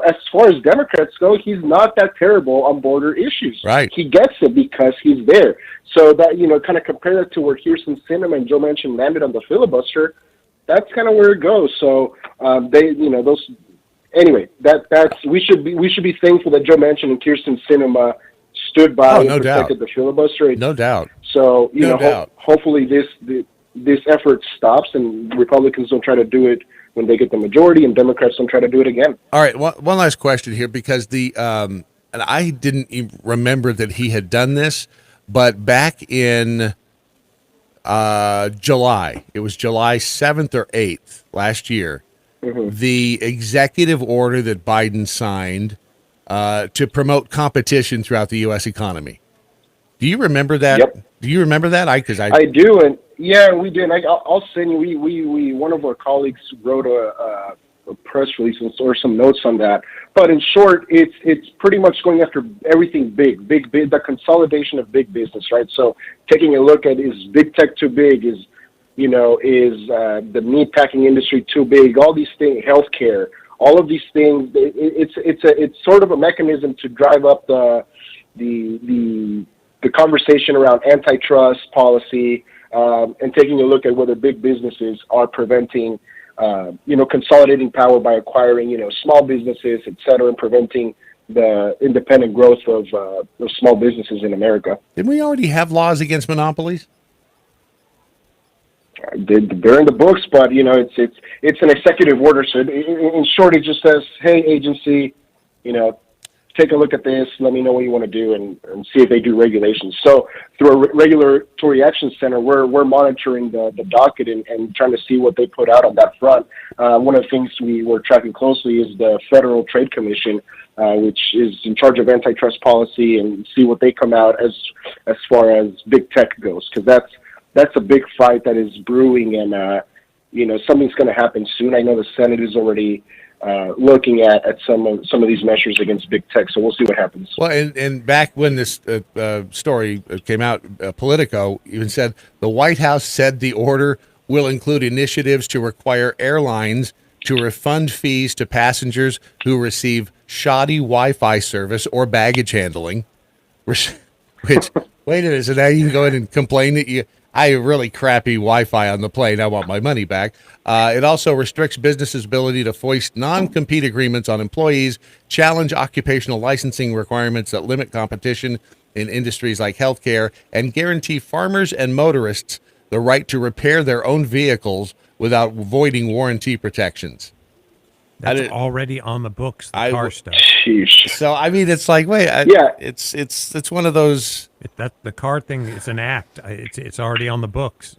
as far as Democrats go, he's not that terrible on border issues. Right. He gets it because he's there. So that, kind of compare that to where Kirsten Sinema and Joe Manchin landed on the filibuster, that's kind of where it goes. So we should be thankful that Joe Manchin and Kirsten Sinema stood by and protected the filibuster. No doubt. So, hopefully this effort stops and Republicans don't try to do it when they get the majority, and Democrats don't try to do it again. All right, one last question here, because and I didn't even remember that he had done this, but back in July, it was July 7th or 8th last year, the executive order that Biden signed to promote competition throughout the U.S. economy. Do you remember that? Yep. Do you remember that? I do, and yeah, we did. I'll send you. We one of our colleagues wrote a press release or some notes on that. But in short, it's pretty much going after everything big, the consolidation of big business, right? So taking a look at, is big tech too big? Is the meat packing industry too big? All these things, healthcare, all of these things. It's sort of a mechanism to drive up the conversation around antitrust policy, and taking a look at whether big businesses are preventing, consolidating power by acquiring, small businesses, et cetera, and preventing the independent growth of small businesses in America. Didn't we already have laws against monopolies? They're in the books, but it's an executive order. So in short, it just says, "Hey, agency, take a look at this. Let me know what you want to do, and see if they do regulations." So through a regulatory action center, we're monitoring the docket and trying to see what they put out on that front. One of the things we were tracking closely is the Federal Trade Commission, which is in charge of antitrust policy, and see what they come out as far as big tech goes, because that's a big fight that is brewing, and something's going to happen soon. I know the Senate is already looking at some of these measures against big tech, so we'll see what happens. Well, and back when this story came out, Politico even said the White House said the order will include initiatives to require airlines to refund fees to passengers who receive shoddy Wi-Fi service or baggage handling. Which, wait a minute, so now you can go in and complain that I have really crappy Wi-Fi on the plane. I want my money back. It also restricts businesses' ability to foist non-compete agreements on employees, challenge occupational licensing requirements that limit competition in industries like healthcare, and guarantee farmers and motorists the right to repair their own vehicles without voiding warranty protections. That's already on the books, the car stuff. Sheesh. So, I mean, it's like, it's one of those. The car thing is an act. It's already on the books.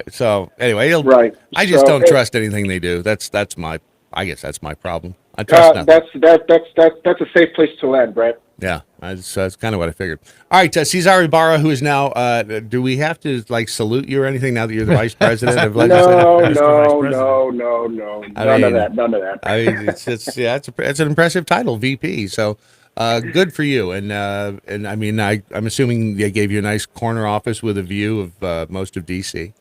So anyway, right. I just don't trust anything they do. I guess that's my problem. I trust nothing. That's a safe place to land, Brett. Yeah, that's kind of what I figured. All right, Cesar Ibarra, who is now, do we have to salute you or anything now that you're the vice president of legislative? No. None of that. I mean, it's an impressive title, VP. So good for you. And I mean, I'm assuming they gave you a nice corner office with a view of most of DC.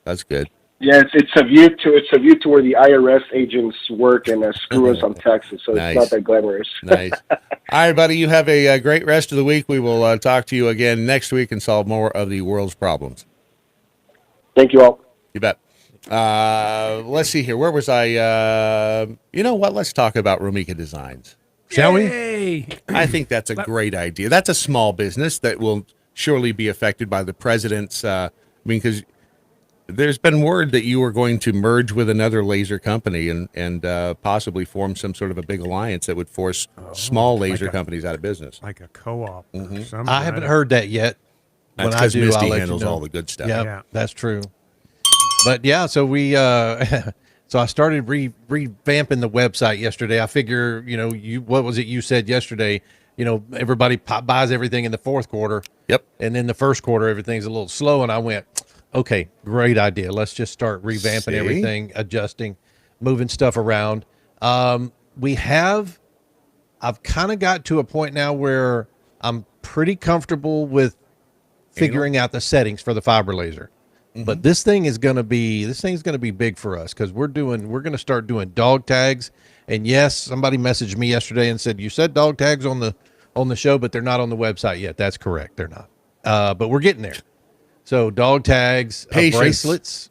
That's good. Yeah, it's a view to where the IRS agents work and screw us on taxes, so Nice. It's not that glamorous. Nice. All right, buddy. You have a great rest of the week. We will talk to you again next week and solve more of the world's problems. Thank you all. You bet. Let's see here. Where was I? You know what? Let's talk about Romika Designs. Shall we? I think that's a great idea. That's a small business that will surely be affected by the president's. Because there's been word that you were going to merge with another laser company and possibly form some sort of a big alliance that would force small laser companies out of business. Like a co-op or something. I haven't heard that yet. That's because Misty handles all the good stuff. Yeah, that's true. But yeah, so we so I started revamping the website yesterday. I figure, what was it you said yesterday? Everybody buys everything in the fourth quarter. Yep. And then the first quarter, everything's a little slow. And I went, okay, great idea. Let's just start revamping everything, adjusting, moving stuff around. I've kind of got to a point now where I'm pretty comfortable with figuring out the settings for the fiber laser. Mm-hmm. But this thing's going to be big for us because we're going to start doing dog tags. And yes, somebody messaged me yesterday and said, you said dog tags on the show, but they're not on the website yet. That's correct. They're not. But we're getting there. So dog tags, bracelets.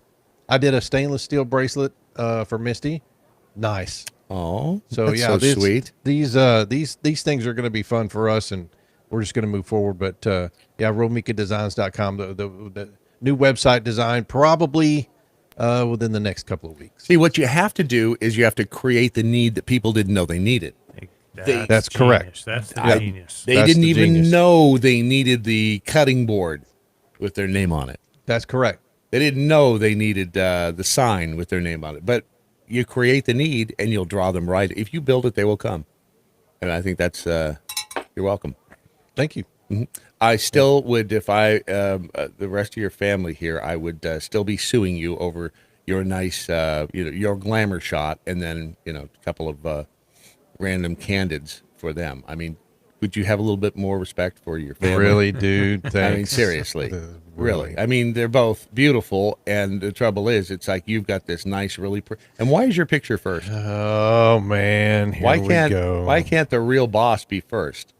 I did a stainless steel bracelet for Misty. Nice. Oh, so that's yeah, so sweet. These things are going to be fun for us, and we're just going to move forward. But RomikaDesigns.com, the new website design, probably within the next couple of weeks. See, what you have to do is you have to create the need that people didn't know they needed. That's correct. That's the genius. They didn't even know they needed the cutting board with their name on it. That's correct. They didn't know they needed the sign with their name on it. But you create the need, and you'll draw them right. If you build it, they will come. And I think that's you're welcome. Thank you. Mm-hmm. I still would, if I the rest of your family here, I would still be suing you over your nice, your glamour shot, and then a couple of random candids for them. I mean, would you have a little bit more respect for your family? Really, dude? Thanks. I mean, seriously, really. I mean, they're both beautiful, and the trouble is, it's like you've got this nice, really. And why is your picture first? Oh man, why can't the real boss be first?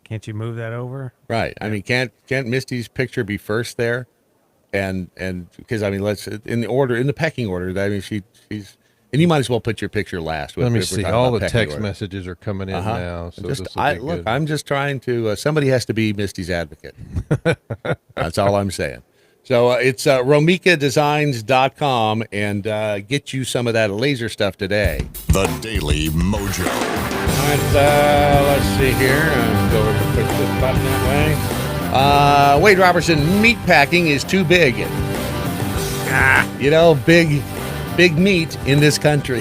Can't you move that over? Right. I mean, can't Misty's picture be first there? And because I mean, let's in the pecking order. I mean, she's. And you might as well put your picture last. Let me see. All the text messages are coming in now. So look, I'm just trying to. Somebody has to be Misty's advocate. That's all I'm saying. So it's romikadesigns.com and get you some of that laser stuff today. The Daily Mojo. All right, let's see here. Go over to push this button that way. Wade Robertson, meat packing is too big. Big meat in this country.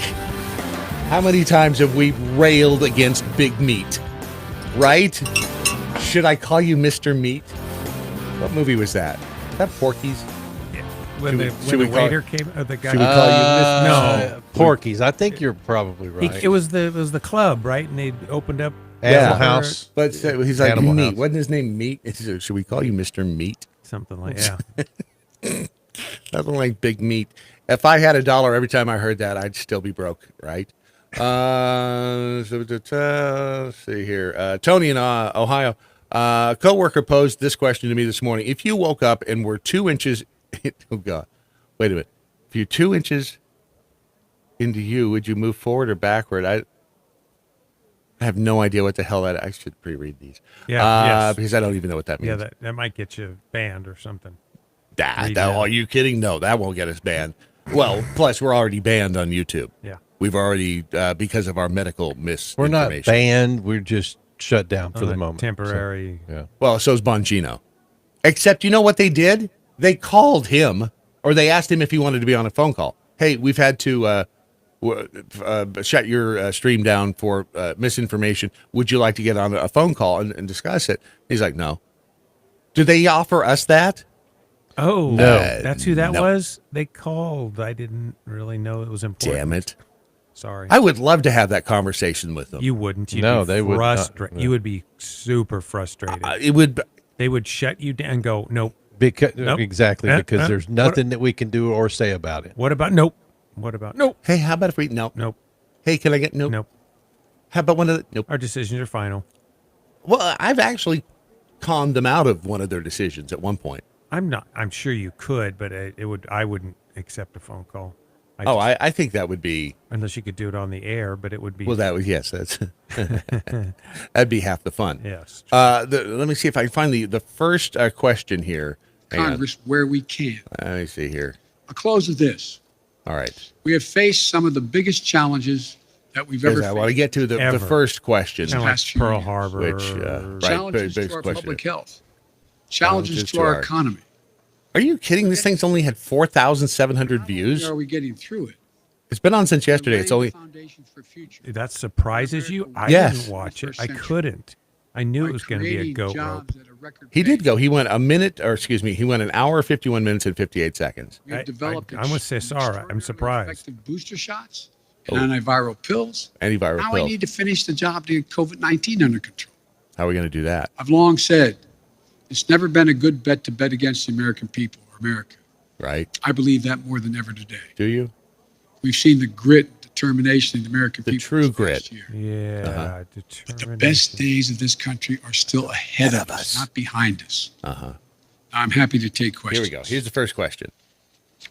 How many times have we railed against big meat? Right? Should I call you Mr. Meat? What movie was that? Is that Porky's? When the waiter came, the guy. Should we call you Mr. No, Porky's. I think you're probably right. it was the club, right? And they opened up Animal House. But he's like, Animal Meat. House. Wasn't his name Meat? Should we call you Mr. Meat? something like Nothing like big meat. If I had $1 every time I heard that, I'd still be broke, right? Let's see here. Tony in Ohio. A coworker posed this question to me this morning. If you woke up and were 2 inches, oh God, wait a minute. If you're 2 inches into you, would you move forward or backward? I have no idea what the hell that. I should pre-read these. yes. Because I don't even know what that means. Yeah, that might get you banned or something. Are you kidding? No, that won't get us banned. Well, plus we're already banned on YouTube. Yeah. We've already, because of our medical misinformation. We're not banned. We're just shut down for the moment. Temporary. So, yeah. Well, so's Bongino. Except you know what they did? They called him, or they asked him if he wanted to be on a phone call. Hey, we've had to shut your stream down for misinformation. Would you like to get on a phone call and discuss it? He's like, no. Did they offer us that? Oh, No. That's who that No. was? They called. I didn't really know it was important. Damn it. Sorry. I would love to have that conversation with them. You wouldn't. You'd No, be they would not. frustrated. You would be super frustrated. It would. They would shut you down and go, nope. Because Nope. exactly because there's nothing that we can do or say about it. What about nope? What about nope? Hey, how about if we nope? Nope. Hey, can I get nope? Nope. How about one of the nope? Our decisions are final. Well, I've actually conned them out of one of their decisions at one point. I'm sure you could, but I wouldn't accept a phone call. I think that would be. Unless you could do it on the air, but it would be. Well, that was yes. That's that'd be half the fun. Yes. Let me see if I can find the first question here. Hang on. Congress where we can. Let me see here. I'll close with this. All right. We have faced some of the biggest challenges that we've ever Yes, I faced. want to get to the Ever. first question. Kind of like past few Pearl years. Harbor. Which, right, Challenges big to our question. public health. Challenges to our economy. Are you kidding? This thing's only had 4,700 Not views. only are we getting through it? It's been on since yesterday. It's We're only. laying foundations for future. That surprises you? I Yes. didn't watch it. 21st I century. couldn't. I knew By it was going to be a creating goat rope. jobs at a record He did pace. go. He went he went an hour, 51 minutes, and 58 seconds. We have developed I'm with Cesar. I'm extraordinarily surprised. effective booster shots and antiviral pills. Antiviral Now we pills. need to finish the job to get COVID-19 under control. How are we going to do that? I've long said it's never been a good bet to bet against the American people or America. Right? I believe that more than ever today. Do you? We've seen the grit and determination of the American The people. true this past grit. year. Yeah. The Determination. best days of this country are still ahead of us, not behind us. I'm happy to take Here questions. we go. Here's the first question.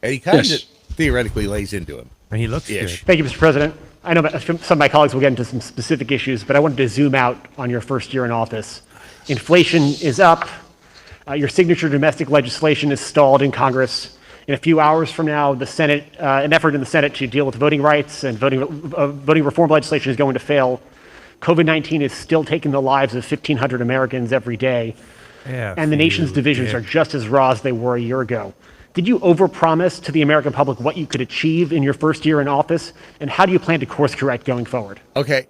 And he kind of Yes. theoretically lays into him. And he looks Ish. good. Thank you, Mr. President. I know some of my colleagues will get into some specific issues, but I wanted to zoom out on your first year in office. Inflation is up. Your signature domestic legislation is stalled in Congress. In a few hours from now, the Senate, an effort in the Senate to deal with voting rights and voting reform legislation is going to fail. COVID-19 is still taking the lives of 1,500 Americans every day. Yeah, And the nation's divisions are just as raw as they were a year ago. Did you overpromise to the American public what you could achieve in your first year in office? And how do you plan to course correct going forward? Okay.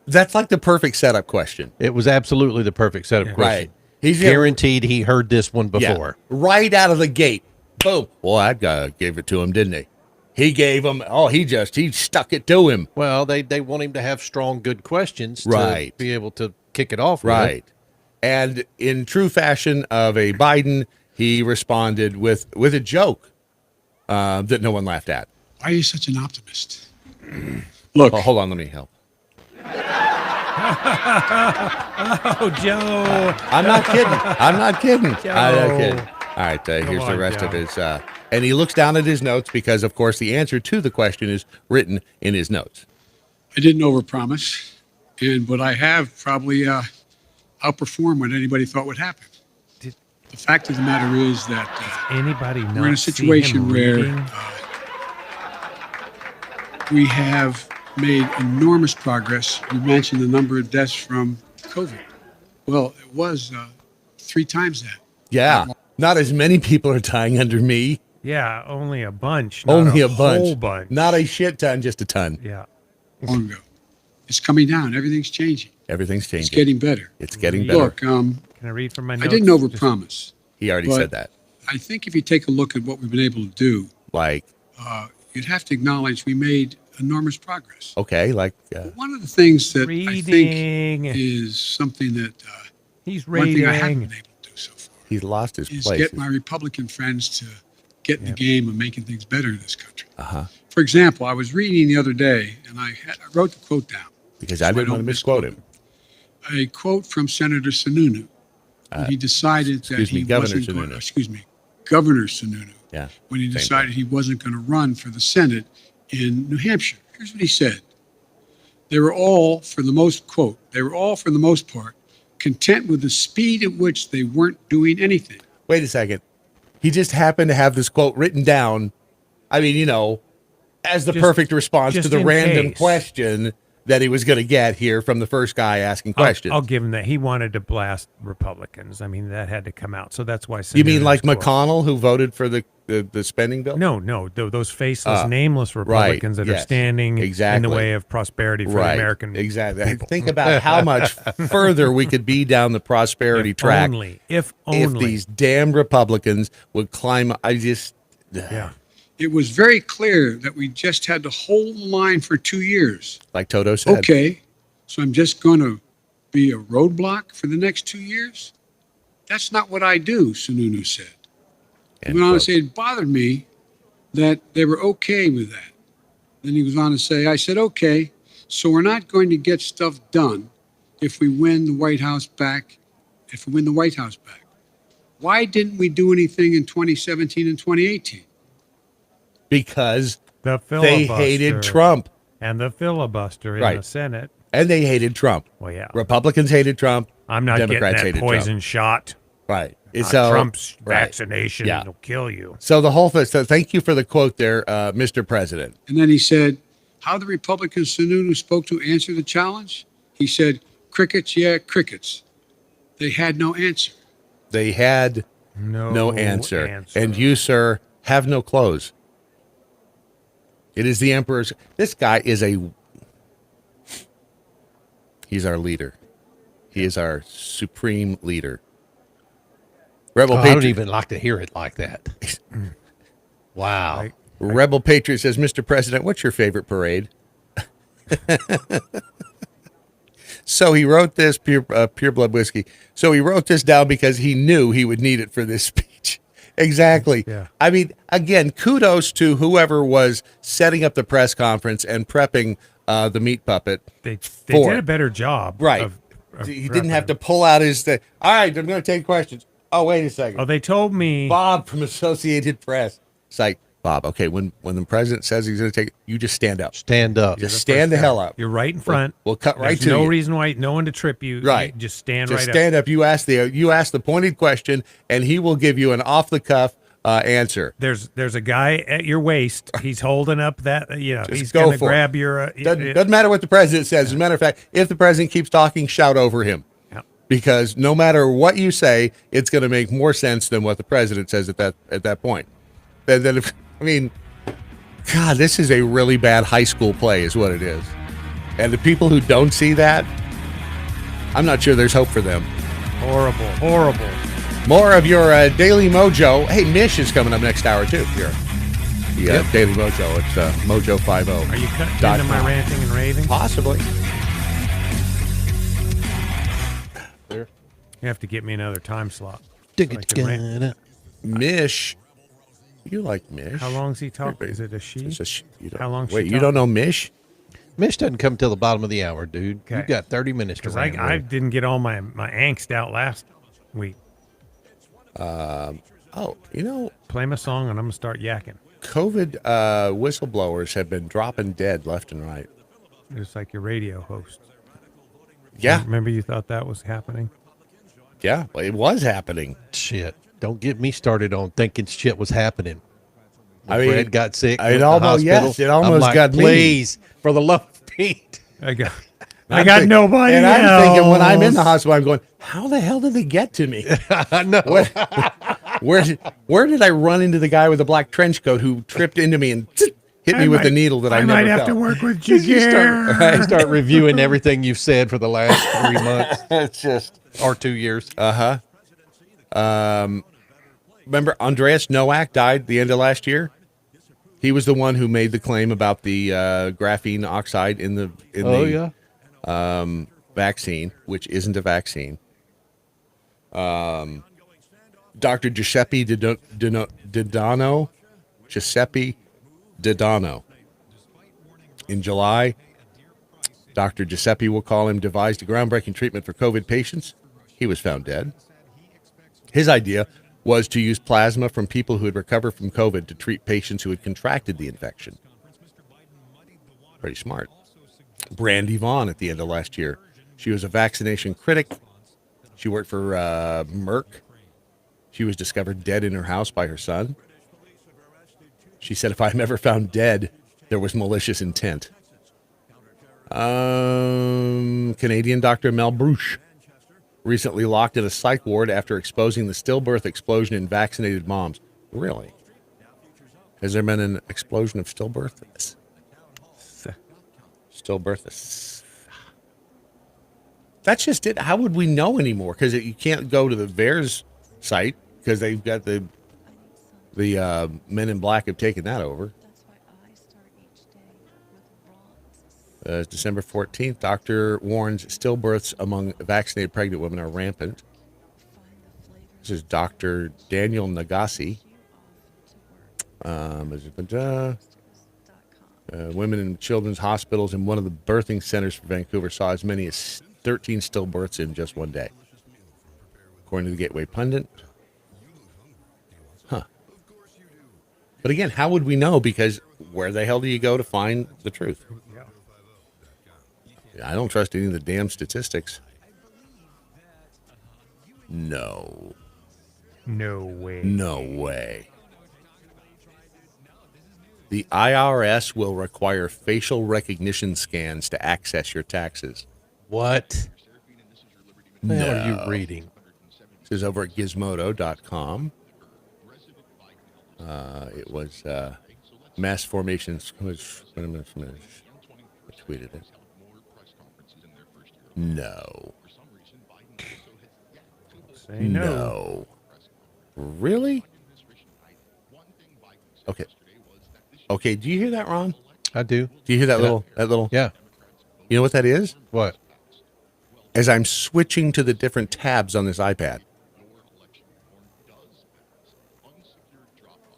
That's like the perfect setup question. It was absolutely the perfect setup question. Right. He's Guaranteed he heard this one before. Right out of the gate. Boom. Well, that guy gave it to him, didn't he? He gave him, he stuck it to him. Well, they want him to have strong, good questions to Right. be able to kick it off with. Right. And in true fashion of a Biden, he responded with a joke that no one laughed at. Why are you such an optimist? Look, Oh, hold on, let me help. Oh, Joe. I'm not kidding. I'm not kidding. I'm not kidding. Joe. All right, here's the on, rest of Joe. his. And he looks down at his notes because, of course, the answer to the question is written in his notes. I didn't overpromise, and what I have probably outperformed what anybody thought would happen. The the fact of the matter is that Anybody we're in a not see him situation where reading? we have made enormous progress. You mentioned the number of deaths from COVID. Well, it was 3 times that. Yeah. Not as many people are dying under me. Yeah, only a bunch. Not Only a whole bunch. bunch. Not a shit ton, just a ton. Yeah. Long ago. It's coming down. Everything's changing. Everything's It's changing. getting better. It's getting better. Look, Can I read from my I notes? didn't overpromise. He already but said that. I think if you take a look at what we've been able to do, Like, you'd have to acknowledge we made enormous progress. okay, like, One of the things that I think Reading. is something that He's one thing I haven't reading. been able to do so far he's lost his is place. get my Republican friends to get in the game of making things better in this country. Uh-huh. For example, I was reading the other day, and I wrote the quote down. Because I didn't want to misquote him. A quote from Senator Sununu. When he decided that excuse me, he Governor wasn't going, Sununu. excuse me, Governor Sununu. Yeah. When he same decided thing. he wasn't going to run for the Senate in New Hampshire. Here's what he said. They were all, for the most, quote, they were all, for the most part, content with the speed at which they weren't doing anything. Wait a second. He just happened to have this quote written down. I mean, you know, as the Just- perfect response to just the in random case. question that he was going to get here from the first guy asking questions. I'll give him that. He wanted to blast Republicans. I mean, that had to come out. So that's why. You mean Senator's like quote. McConnell, who voted for the spending bill? No, those faceless, nameless right, Republicans that are yes, standing in exactly. the way of prosperity for the Right, American exactly. people. Think about how much further we could be down the prosperity track If if only. these damn Republicans would climb. Yeah. It was very clear that we just had to hold the line for 2 years. Like Toto said. Okay, so I'm just going to be a roadblock for the next 2 years? That's not what I do, Sununu said. He End went on to quote. say it bothered me that they were okay with that. Then he was on to say, I said, okay, so we're not going to get stuff done if we win the White House back, Why didn't we do anything in 2017 and 2018? Because The they filibuster. hated Trump. And the filibuster in Right. the Senate. And they hated Trump. Well, yeah. Republicans hated Trump. I'm not Democrats getting hated that poison shot. Right. Trump's right. vaccination Yeah. will kill you. So the whole thing. So thank you for the quote there, Mr. President. And then he said, how the Republican Sununu spoke to answer the challenge? He said, crickets, yeah, crickets. They had no answer. They had no answer. And you, sir, have no clothes. It is the emperor's. This guy is he's our leader. He is our supreme leader. Rebel I Patriot. don't even like to hear it like that. Wow. Rebel Patriot says, Mr. President, what's your favorite parade? So he wrote this, Pure Blood Whiskey. So he wrote this down because he knew he would need it for this speech. Exactly. Yeah. I mean, again, kudos to whoever was setting up the press conference and prepping the meat puppet. They for did it. a better job. Right. of He didn't have prepping. to pull out his thing. All right, I'm going to take questions. Oh, wait a second. Oh, they told me. Bob from Associated Press. It's like, Bob, okay, when the president says he's going to take it, you just stand up. Stand up. Just stand the hell up. You're right in front. We'll cut right There's to no you. reason why, no one to trip you. Right. You just stand Just right stand up. up. You ask the pointed question, and he will give you an off the cuff answer. There's a guy at your waist. He's holding up that, he's go going to for it. grab your. Doesn't matter what the president says. As a matter of fact, if the president keeps talking, shout over him. Yeah. Because no matter what you say, it's going to make more sense than what the president says at that point. Then I mean, God, this is a really bad high school play, is what it is. And the people who don't see that, I'm not sure there's hope for them. Horrible. More of your Daily Mojo. Hey, Mish is coming up next hour, too. Here. Yeah, Daily Mojo. It's Mojo50. Are you cutting into my ranting and raving? Possibly. You have to get me another time slot. so I can rant. Mish. You like Mish. How long's he talking? Is it a she? How long? Wait, you don't know Mish? Mish doesn't come till the bottom of the hour, dude. Okay. You got 30 minutes to Because rant. I didn't get all my angst out last week. Play my song and I'm gonna start yakking. COVID whistleblowers have been dropping dead left and right. Just like your radio host. Yeah. Remember you thought that was happening? Yeah, well, it was happening. shit. Don't get me started on thinking shit was happening. I mean, Fred got sick. It almost, yes, it almost got me. Please, for the love of Pete. I got nobody and else. I'm thinking when I'm in the hospital, I'm going, how the hell did they get to me? No. Where did I run into the guy with the black trench coat who tripped into me and hit me with the needle that I never might have felt? to work with You you. start reviewing everything you've said for the last 3 months. It's just or 2 years. Remember Andreas Nowak died the end of last year? He was the one who made the claim about the graphene oxide in the vaccine, which isn't a vaccine. Dr. Giuseppe Didano, in July, Dr. Giuseppe, we'll call him, devised a groundbreaking treatment for COVID patients. He was found dead. His idea was to use plasma from people who had recovered from COVID to treat patients who had contracted the infection. Pretty smart. Brandy Vaughn at the end of last year. She was a vaccination critic. She worked for Merck. She was discovered dead in her house by her son. She said, if I'm ever found dead, there was malicious intent. Canadian Dr. Mel Bruce, recently locked in a psych ward after exposing the stillbirth explosion in vaccinated moms. Really? Has there been an explosion of stillbirths? Stillbirths. That's just it. How would we know anymore? Because you can't go to the VAERS site because they've got the Men in Black have taken that over. December 14th, doctor warns stillbirths among vaccinated pregnant women are rampant. This is Dr. Daniel Nagase. Women in children's hospitals in one of the birthing centers for Vancouver saw as many as 13 stillbirths in just one day. According to the Gateway Pundit. Huh. But again, how would we know? Because where the hell do you go to find the truth? I don't trust any of the damn statistics. No. No way. No way. The IRS will require facial recognition scans to access your taxes. What? What the hell are you reading? This is over at gizmodo.com. It was mass formations. I tweeted it. No. Say no. Really? Okay. Okay, do you hear that, Ron? I do. Do you hear that little Yeah. You know what that is? What? As I'm switching to the different tabs on this iPad.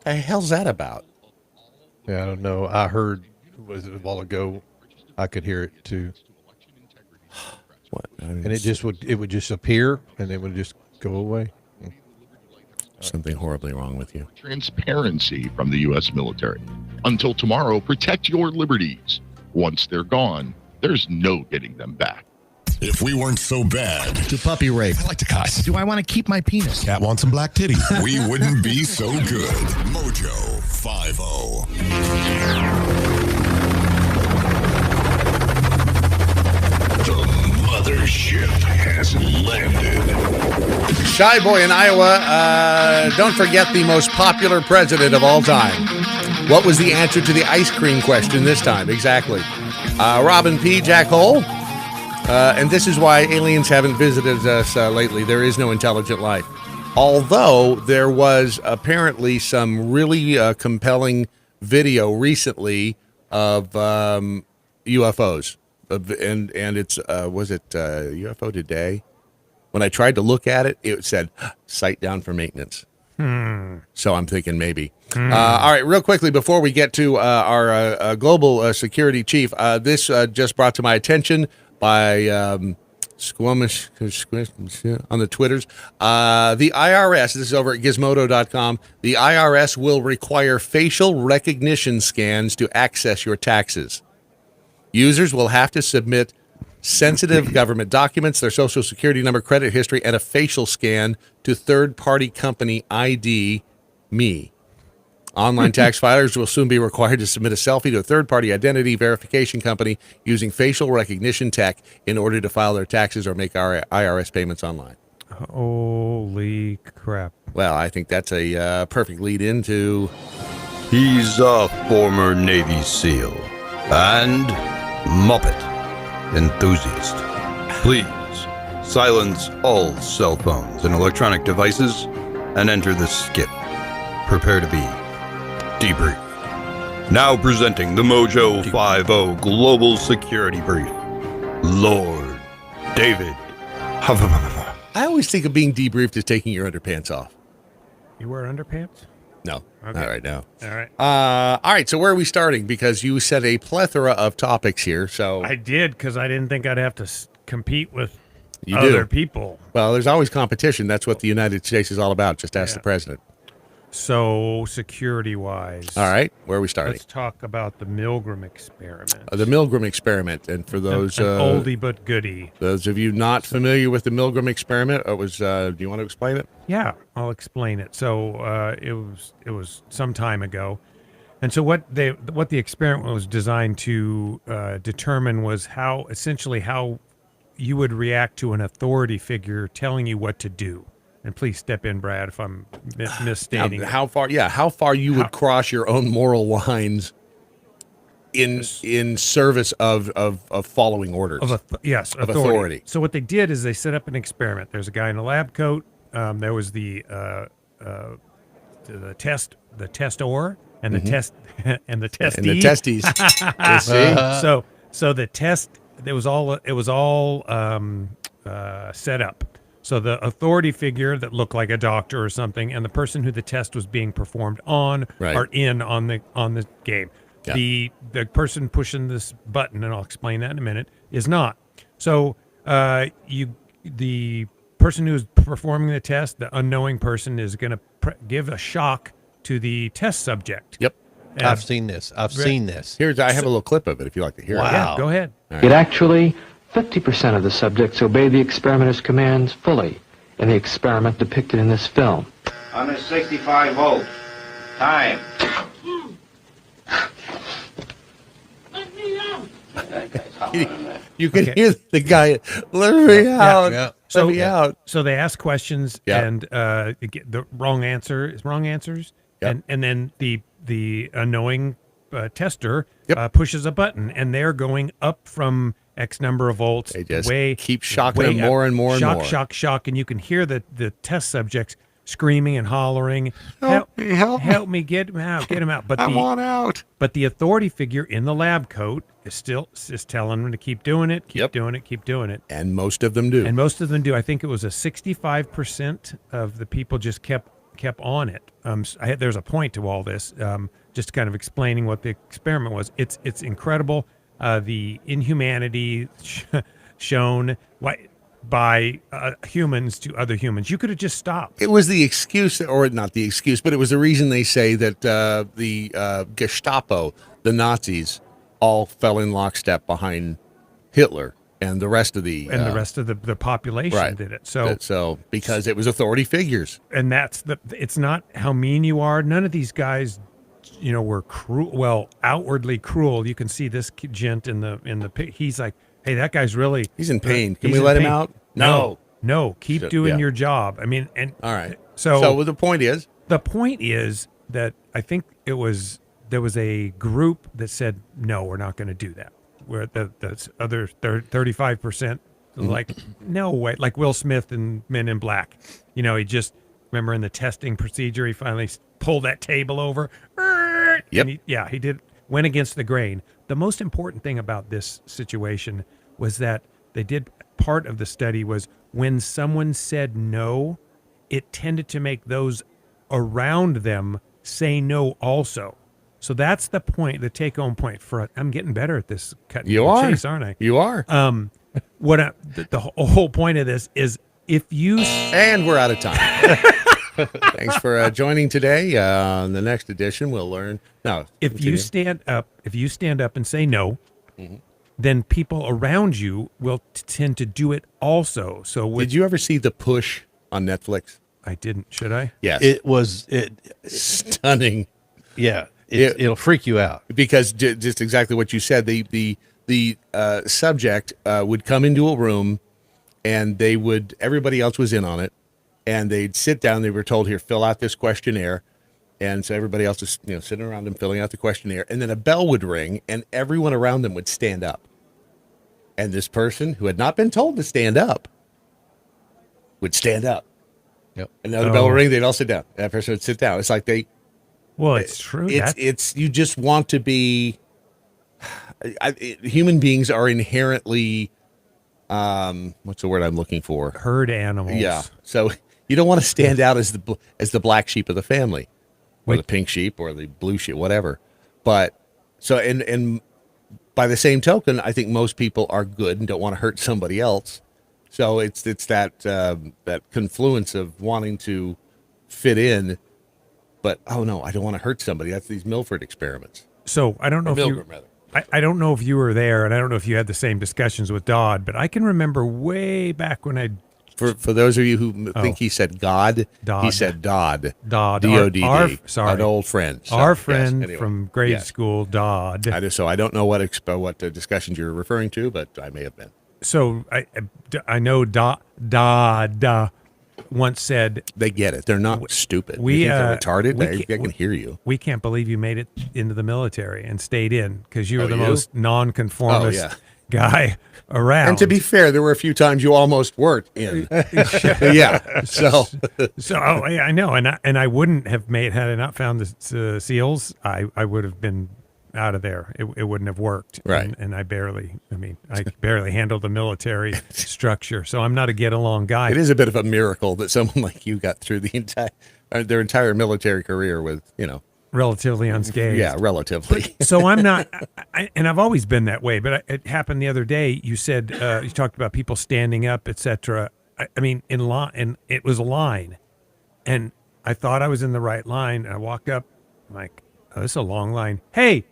The hell's that about? Yeah, I don't know. I heard was it a while ago. I could hear it too. What? I mean, And it would just appear and it would just go away. Something horribly wrong with you. Transparency from the U.S. military. Until tomorrow, protect your liberties. Once they're gone, there's no getting them back. If we weren't so bad. To puppy rape. I like to cuss. Do I want to keep my penis? Cat wants some black titties. We wouldn't be so good. Mojo 50. The mothership has landed. Shy Boy in Iowa, don't forget the most popular president of all time. What was the answer to the ice cream question this time? Exactly. Robin P., Jack Hole. And this is why aliens haven't visited us lately. There is no intelligent life. Although there was apparently some really compelling video recently of UFOs. And it's, was it UFO Today? When I tried to look at it, it said, site down for maintenance. So I'm thinking maybe. All right, real quickly, before we get to our global security chief, this just brought to my attention by Squamish on the Twitters. The IRS, this is over at gizmodo.com, the IRS will require facial recognition scans to access your taxes. Users will have to submit sensitive government documents, their social security number, credit history, and a facial scan to third-party company ID Me. Online tax filers will soon be required to submit a selfie to a third-party identity verification company using facial recognition tech in order to file their taxes or make our IRS payments online. Holy crap. Well, I think that's a perfect lead into... He's a former Navy SEAL and Muppet enthusiast. Please silence all cell phones and electronic devices and enter the skip. Prepare to be debriefed. Now presenting the Mojo 50 Global Security Brief, Lord David. I always think of being debriefed as taking your underpants off. You wear underpants? No, Okay. not right now. All right. All right, so where are we starting? Because you said a plethora of topics here, so... I did, because I didn't think I'd have to compete with You other do. people. Well, there's always competition. That's what the United States is all about. Just ask the president. So, security-wise... All right, where are we starting? Let's talk about the Milgram experiment. The Milgram experiment, and for those... An oldie but goodie. Those of you not familiar with the Milgram experiment, do you want to explain it? Yeah, I'll explain it. So it was some time ago, and so what the experiment was designed to determine was how you would react to an authority figure telling you what to do. And please step in, Brad, if I'm misstating. How far you would cross your own moral lines in service of following orders. Yes, of authority. So what they did is they set up an experiment. There's a guy in a lab coat. There was the testor and the test and the testee. And the testes. You see? So the test it was all set up. So the authority figure that looked like a doctor or something, and the person who the test was being performed on are in on the game. Yeah. The person pushing this button, and I'll explain that in a minute, is not. So the person who's performing the test, the unknowing person, is going to give a shock to the test subject. Yep. I've seen this. I have a little clip of it if you like to hear it. Yeah, go ahead. Right. It actually, 50% of the subjects obey the experimenter's commands fully in the experiment depicted in this film. 165 volts. Time. You can hear the guy, let me out. Yeah. Let me out. So they ask questions and get the wrong answers. Yep. And then the unknowing tester pushes a button, and they're going up from X number of volts. They just keep shocking them more and more and more. Shock, and you can hear the test subjects screaming and hollering, help me, get him out. But I want out. But the authority figure in the lab coat is telling them to keep doing it, keep doing it. And most of them do. I think it was a 65% of the people just kept on it. There's a point to all this, just kind of explaining what the experiment was. It's incredible, the inhumanity shown by humans to other humans. You could have just stopped. It was the excuse, or not the excuse, but it was the reason they say that the Gestapo, the Nazis, all fell in lockstep behind Hitler. And the rest of the population did it. So because it was authority figures, and it's not how mean you are. None of these guys, were cruel. Well, outwardly cruel. You can see this gent in the pit. He's like, hey, that guy's he's in pain. Can we let him out? No. Keep doing your job. I mean, and all right. So the point is that I think there was a group that said, no, we're not going to do that. Where the other 35%, like, no way, like Will Smith in Men in Black. He just, remember in the testing procedure, he finally pulled that table over. Yep. And he went against the grain. The most important thing about this situation was that part of the study was when someone said no, it tended to make those around them say no also. So that's the point, the take-home point for. I'm getting better at this cutting chase, aren't I? You are. The whole point of this is if you and we're out of time. Thanks for joining today. On the next edition, we'll learn. If you stand up and say no, then people around you will tend to do it also. So did you ever see The Push on Netflix? I didn't. Should I? Yes. It was stunning. Yeah, it'll freak you out because just exactly what you said. The subject would come into a room, and everybody else was in on it, and they'd sit down. They were told, "Here, fill out this questionnaire," and so everybody else is sitting around them filling out the questionnaire, and then a bell would ring, and everyone around them would stand up, and this person who had not been told to stand up would stand up. Yep. Another bell would ring. They'd all sit down. That person would sit down. It's like it's true. It's you just want to be. Human beings are inherently, what's the word I'm looking for? Herd animals. Yeah. So you don't want to stand out as the black sheep of the family, or the pink sheep, or the blue sheep, whatever. But so and by the same token, I think most people are good and don't want to hurt somebody else. So it's that confluence of wanting to fit in, but oh no, I don't want to hurt somebody. That's these Milford experiments. So I don't know I don't know if you were there, and I don't know if you had the same discussions with Dodd, but I can remember way back when For those of you who think he said God, he said Dodd. Dodd. D-O-D-D. Sorry. An old friend. So, our friend anyway. from grade school, Dodd. I don't know what discussions you're referring to, but I may have been. So I know Dodd once said, they get it. They're not stupid. You think they're retarded. They can hear you. We can't believe you made it into the military and stayed in because you were the most nonconformist guy around. And to be fair, there were a few times you almost weren't in. Yeah. So I know, and I wouldn't have had I not found the SEALs. I would have been out of there. It wouldn't have worked. Right. And I barely handled the military structure. So I'm not a get along guy. It is a bit of a miracle that someone like you got through their entire military career with, relatively unscathed. Yeah, relatively. So I'm not, and I've always been that way, but it happened the other day. You said, you talked about people standing up, etc. I mean, in line, and it was a line, and I thought I was in the right line. And I walked up, I'm like, oh, this is a long line. Hey,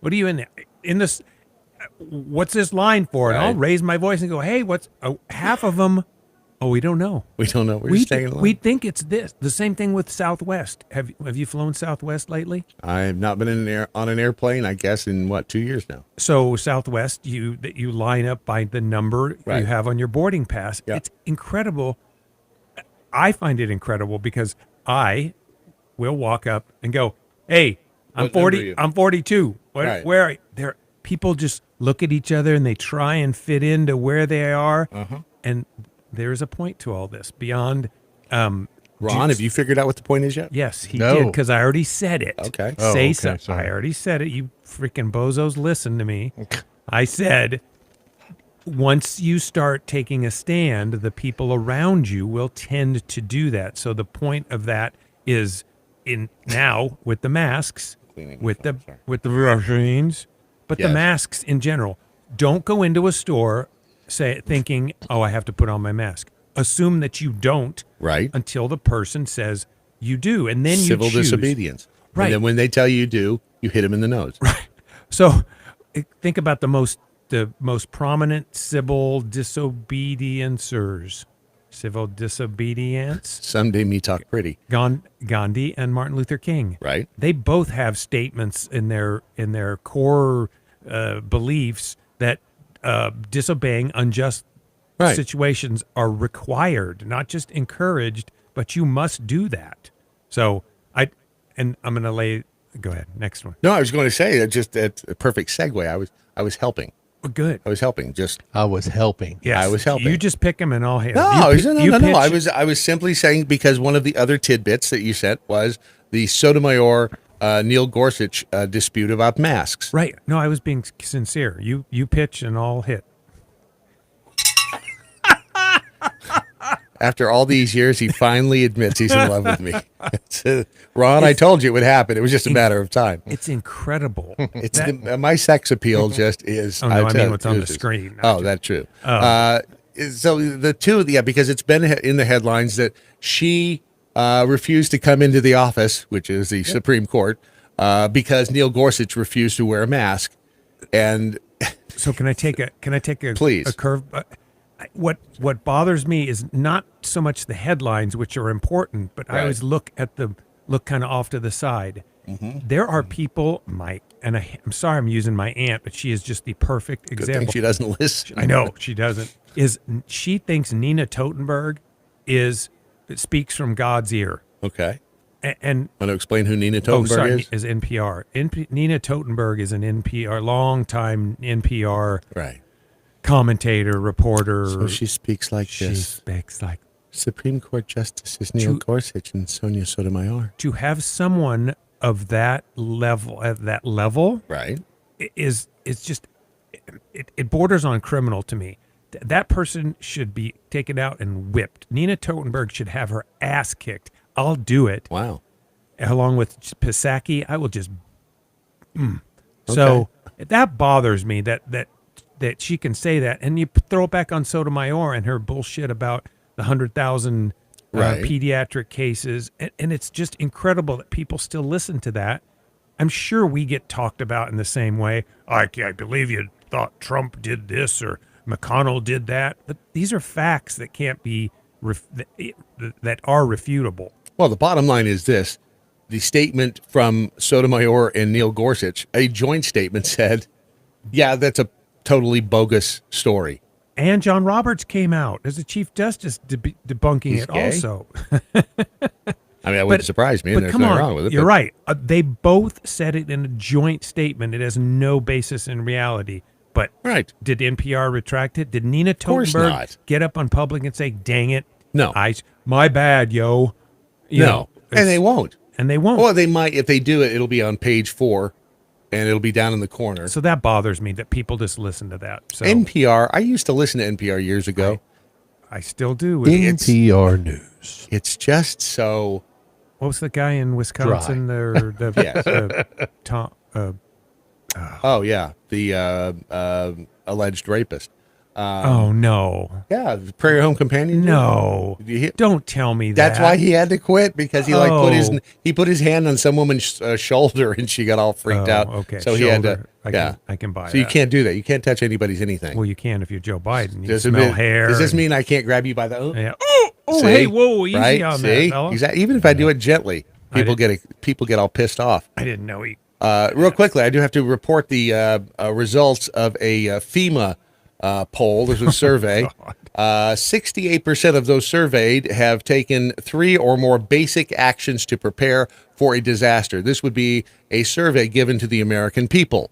what are you in this? What's this line for? And I'll raise my voice and go, hey, half of them? Oh, we don't know. We don't know. We're staying alone. We think it's this. The same thing with Southwest. Have you flown Southwest lately? I've not been on an airplane, I guess, in 2 years now. So Southwest, you line up by the number you have on your boarding pass. Yeah. It's incredible. I find it incredible because I will walk up and go, hey, I'm 40. I'm 42. Where are you? People just look at each other and they try and fit into where they are. Uh-huh. And there's a point to all this beyond. Ron, have you figured out what the point is yet? Yes, he did, because I already said it. Okay. I already said it. You freaking bozos, listen to me. I said, once you start taking a stand, the people around you will tend to do that. So the point of that is now with the masks, with the vaccines, but the masks in general. Don't go into a store thinking, oh, I have to put on my mask. Assume that you don't until the person says you do. And then civil you choose. Disobedience. Right. And then when they tell you do, you hit them in the nose. Right. So think about the most prominent civil disobediencers. Civil disobedience. Someday me talk pretty. Gandhi and Martin Luther King. Right. They both have statements in their core beliefs that disobeying unjust situations are required, not just encouraged, but you must do that. So I'm going to go ahead. Next one. No, I was going to say that's a perfect segue. I was helping. Well, good. I was helping. I was helping. Yes. I was helping. You just pick them and I'll hit. No. I was simply saying because one of the other tidbits that you sent was the Sotomayor Neil Gorsuch dispute about masks. Right. No, I was being sincere. You pitch and I'll hit. After all these years, he finally admits he's in love with me. Ron, I told you it would happen. It was just a matter of time. It's incredible. It's my sex appeal just is. Oh, no, I mean what's on the screen. Oh, that's true. So the two, because it's been in the headlines that she refused to come into the office, which is the Supreme Court, because Neil Gorsuch refused to wear a mask. And So can I take a Please. a curve? What bothers me is not so much the headlines, which are important, but I always look kind of off to the side. Mm-hmm. There are people, I'm sorry I'm using my aunt, but she is just the perfect Good example. thing she doesn't listen. I know she doesn't. She thinks Nina Totenberg speaks from God's ear. Okay. And want to explain who Nina Totenberg is NPR. Nina Totenberg is an NPR, longtime NPR commentator, reporter. So she speaks like she this. Speaks like Supreme Court Justices Neil Gorsuch and Sonia Sotomayor. To have someone of that level, right, is just it borders on criminal to me. That person should be taken out and whipped. Nina Totenberg should have her ass kicked. I'll do it. Wow. Along with Psaki, I will just. So that bothers me that she can say that, and you throw it back on Sotomayor and her bullshit about the 100,000 pediatric cases, and it's just incredible that people still listen to that. I'm sure we get talked about in the same way. I believe you thought Trump did this or McConnell did that, but these are facts that can't be that are refutable. Well, the bottom line is this. The statement from Sotomayor and Neil Gorsuch, a joint statement, said, yeah, that's a totally bogus story. And John Roberts came out as the Chief Justice debunking it gay? Also. I mean, that wouldn't surprise me. But There's come nothing on, wrong with it. You're right. They both said it in a joint statement. It has no basis in reality. But did NPR retract it? Did Nina Totenberg get up on public and say, dang it? No. My bad, yo. No. And they won't. And they won't. Or they might. If they do it, it'll be on page 4, and it'll be down in the corner. So that bothers me that people just listen to that. So NPR, I used to listen to NPR years ago. I still do. NPR News. It's just so... What was the guy in Wisconsin? Tom. Oh, yeah. The alleged rapist. Oh, no. Yeah, Prairie Home Companion. No. Don't tell me that. That's why he had to quit, because he put his hand on some woman's shoulder and she got all freaked out. Okay. So he had to. I can buy So you can't do that. You can't touch anybody's anything. Well, you can if you're Joe Biden. You smell hair. Does this mean I can't grab you by the... Yeah. Oh, See? hey, whoa, easy right? on See? that, fella. Exactly. Even if I do it gently, people get all pissed off. I didn't know he... Real quickly, I do have to report the results of a FEMA poll. There's a survey. 68% of those surveyed have taken 3 or more basic actions to prepare for a disaster. This would be a survey given to the American people.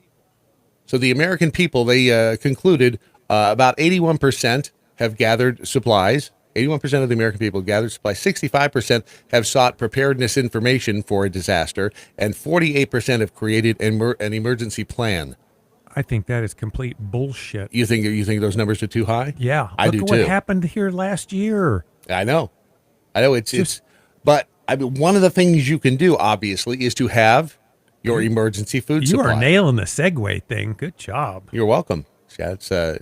So the American people, they concluded about 81% have gathered supplies. 81% of the American people have gathered supplies. 65% have sought preparedness information for a disaster, and 48% have created an emergency plan. I think that is complete bullshit. You think those numbers are too high? Yeah, I do Look too. at what happened here last year. I know. But I mean, one of the things you can do, obviously, is to have your emergency food supply. You are nailing the segue thing. Good job. You're welcome. Yeah, it's a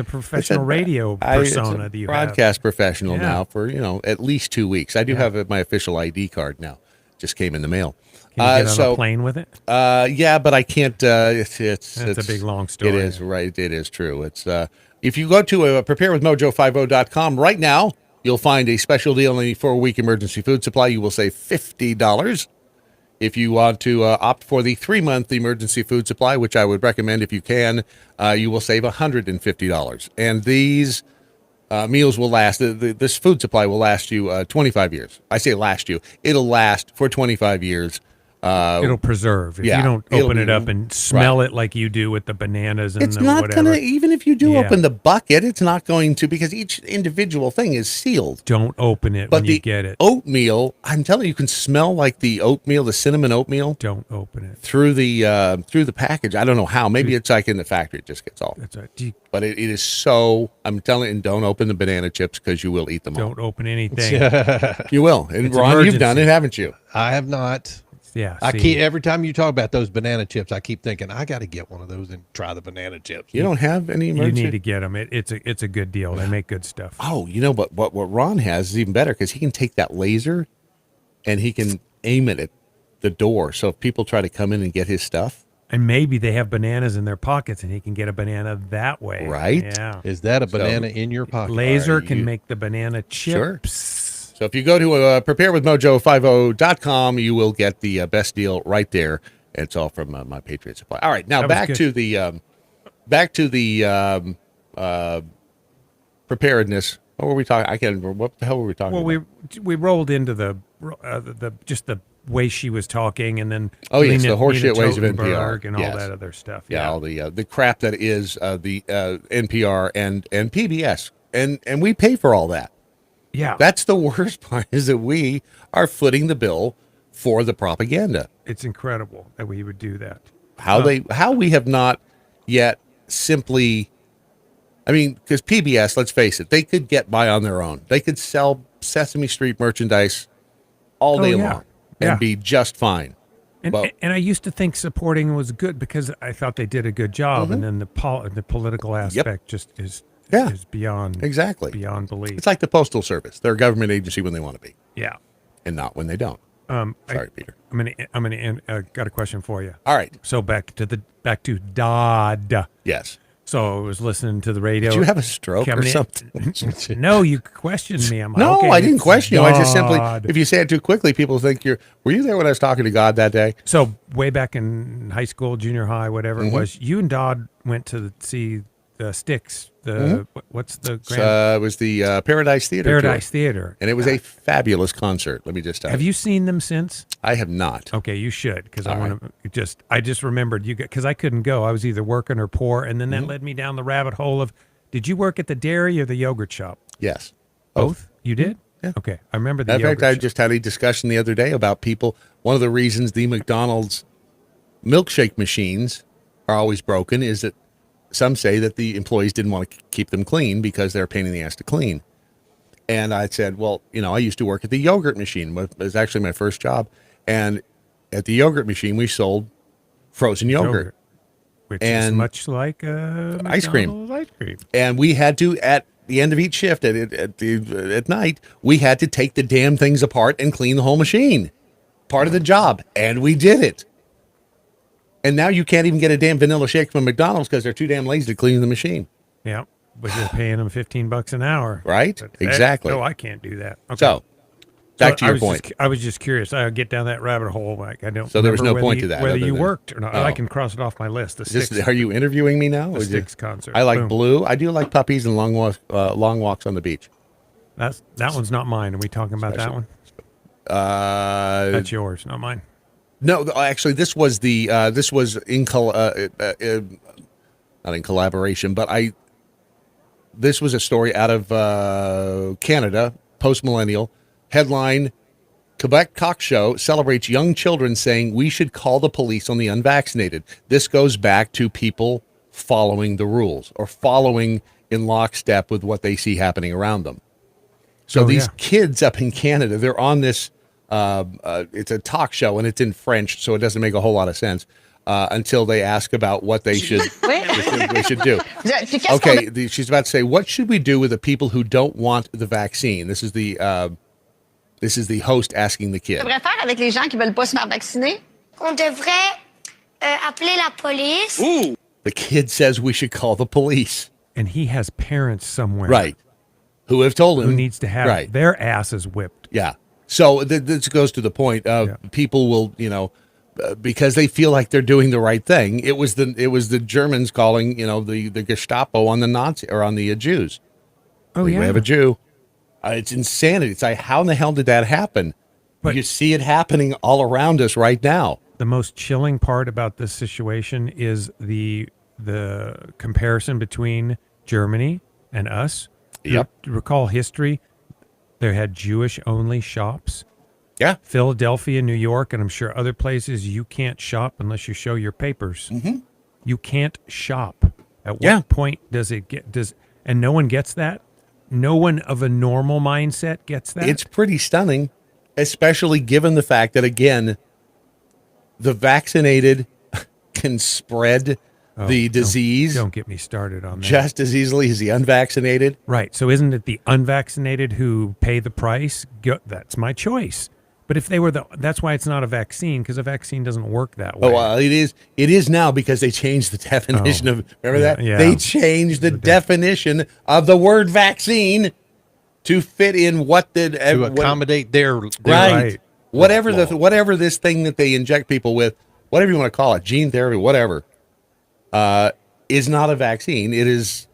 professional radio persona that you have. Broadcast professional now for at least 2 weeks. I do have my official ID card now. Just came in the mail. Can you get on a plane with it? Yeah, but I can't. It's a big long story. It is right. It is true. It's if you go to preparewithmojo50.com right now, you'll find a special deal on the 4-week emergency food supply. You will save $50. If you want to opt for the 3-month emergency food supply, which I would recommend if you can, you will save $150. And these meals will last. This food supply will last you 25 years. I say last you. It'll last for 25 years. It'll preserve. If you don't open it up and smell it like you do with the bananas and it's not whatever. Gonna, even if you do open the bucket, it's not going to, because each individual thing is sealed. Don't open it when you get it. Oatmeal, I'm telling you, you can smell like the oatmeal, the cinnamon oatmeal. Don't open it. Through the package. I don't know how. Maybe it's like in the factory, it just gets all. That's right. But it is so, I'm telling you, and don't open the banana chips because you will eat them all. Don't open anything. You will. And It's Ron, emergency. you've done it, haven't you? I have not. Yeah, I keep every time you talk about those banana chips, I keep thinking I got to get one of those and try the banana chips. You don't have any emergency? You need to get them. It's a good deal. They make good stuff. Oh, but what Ron has is even better, because he can take that laser and he can aim it at the door. So if people try to come in and get his stuff, And maybe they have bananas in their pockets, and he can get a banana that way. Right? Yeah. Is that a banana in your pocket? Laser can make the banana Sure. chips. So if you go to preparewithmojo50.com, you will get the best deal right there. It's all from my Patriot Supply. All right, now back to the preparedness. What were we talking? I can't remember. What the hell were we talking about? Well, we rolled into the just the way she was talking, and then the horseshit ways of NPR and all that other stuff. Yeah, all the crap that is the NPR and PBS, and we pay for all that. Yeah, that's the worst part, is that we are footing the bill for the propaganda. It's incredible that we would do that. How we have not yet simply. I mean, because PBS, let's face it, they could get by on their own. They could sell Sesame Street merchandise all day long and be just fine. And I used to think supporting was good because I thought they did a good job, and then the political aspect just is beyond beyond belief. It's like the Postal Service; they're a government agency when they want to be, and not when they don't. Sorry, Peter. Got a question for you. All right. So back to Dodd. Yes. So I was listening to the radio. Did you have a stroke or something? No, you questioned me. I'm like, no, okay, I didn't question you. I just simply, God. if you say it too quickly, people think were you there when I was talking to God that day? So way back in high school, junior high, whatever it was, you and Dodd went to see the Sticks. What's the grand? It was the Paradise Theater. Paradise Theater. And it was a fabulous concert. Let me just tell you. Have you seen them since? I have not. Okay, you should, because I just remembered you, because I couldn't go. I was either working or poor, and then that led me down the rabbit hole of, did you work at the dairy or the yogurt shop? Yes. Both? You did? Yeah. Okay, I remember the In yogurt fact, I shop. just had a discussion the other day about people. One of the reasons the McDonald's milkshake machines are always broken is that some say that the employees didn't want to keep them clean because they're a pain in the ass to clean. And I said, well, I used to work at the yogurt machine. It was actually my first job. And at the yogurt machine, we sold frozen yogurt. Which is much like ice cream. Ice cream. And we had to, at the end of each shift at night, we had to take the damn things apart and clean the whole machine. Part of the job. And we did it. And now you can't even get a damn vanilla shake from McDonald's because they're too damn lazy to clean the machine. Yeah, but you're paying them $15 an hour. Right? Exactly. No, I can't do that. Okay. So, back to your point. I was just curious. I get down that rabbit hole. Like I don't. So there was no point to that. Whether you worked or not, I can cross it off my list. Are you interviewing me now? The Staggs concert. I like Blue. I do like puppies and long walks on the beach. That one's not mine. Are we talking about that one? That's yours, not mine. No, actually, this was in not in collaboration, but this was a story out of Canada, post-millennial. Headline, Quebec Cock Show celebrates young children saying we should call the police on the unvaccinated. This goes back to people following the rules or following in lockstep with what they see happening around them. So these kids up in Canada, they're on this, it's a talk show and it's in French, so it doesn't make a whole lot of sense until they ask about what they should do. Okay, she's about to say, what should we do with the people who don't want the vaccine? This is the host asking the kid. Qu'est-ce qu'on devrait faire avec les gens qui veulent pas se faire vacciner? On devrait appeler la police. Ooh. The kid says we should call the police. And he has parents somewhere. Right. Who have told him. Who needs to have their asses whipped. Yeah. So this goes to the point of people will, because they feel like they're doing the right thing. It was the Germans calling, the Gestapo on the Nazi or on the Jews. Oh, We have a Jew. It's insanity. It's like, how in the hell did that happen? But you see it happening all around us right now. The most chilling part about this situation is the comparison between Germany and us. Yep. Recall history. They had Jewish-only shops. Yeah. Philadelphia, New York, and I'm sure other places, you can't shop unless you show your papers. Mm-hmm. You can't shop. At what point does it get... And no one gets that? No one of a normal mindset gets that? It's pretty stunning, especially given the fact that, again, the vaccinated can spread the disease. Don't get me started on that. Just as easily as the unvaccinated. Right. So isn't it the unvaccinated who pay the price? That's my choice. But if they were that's why it's not a vaccine, because a vaccine doesn't work that way. Oh, well, it is. It is now because they changed the definition of. Remember that? Yeah. They changed the definition of the word vaccine to fit in to accommodate their right. Whatever whatever this thing that they inject people with, whatever you want to call it, gene therapy, whatever, is not a vaccine. It is.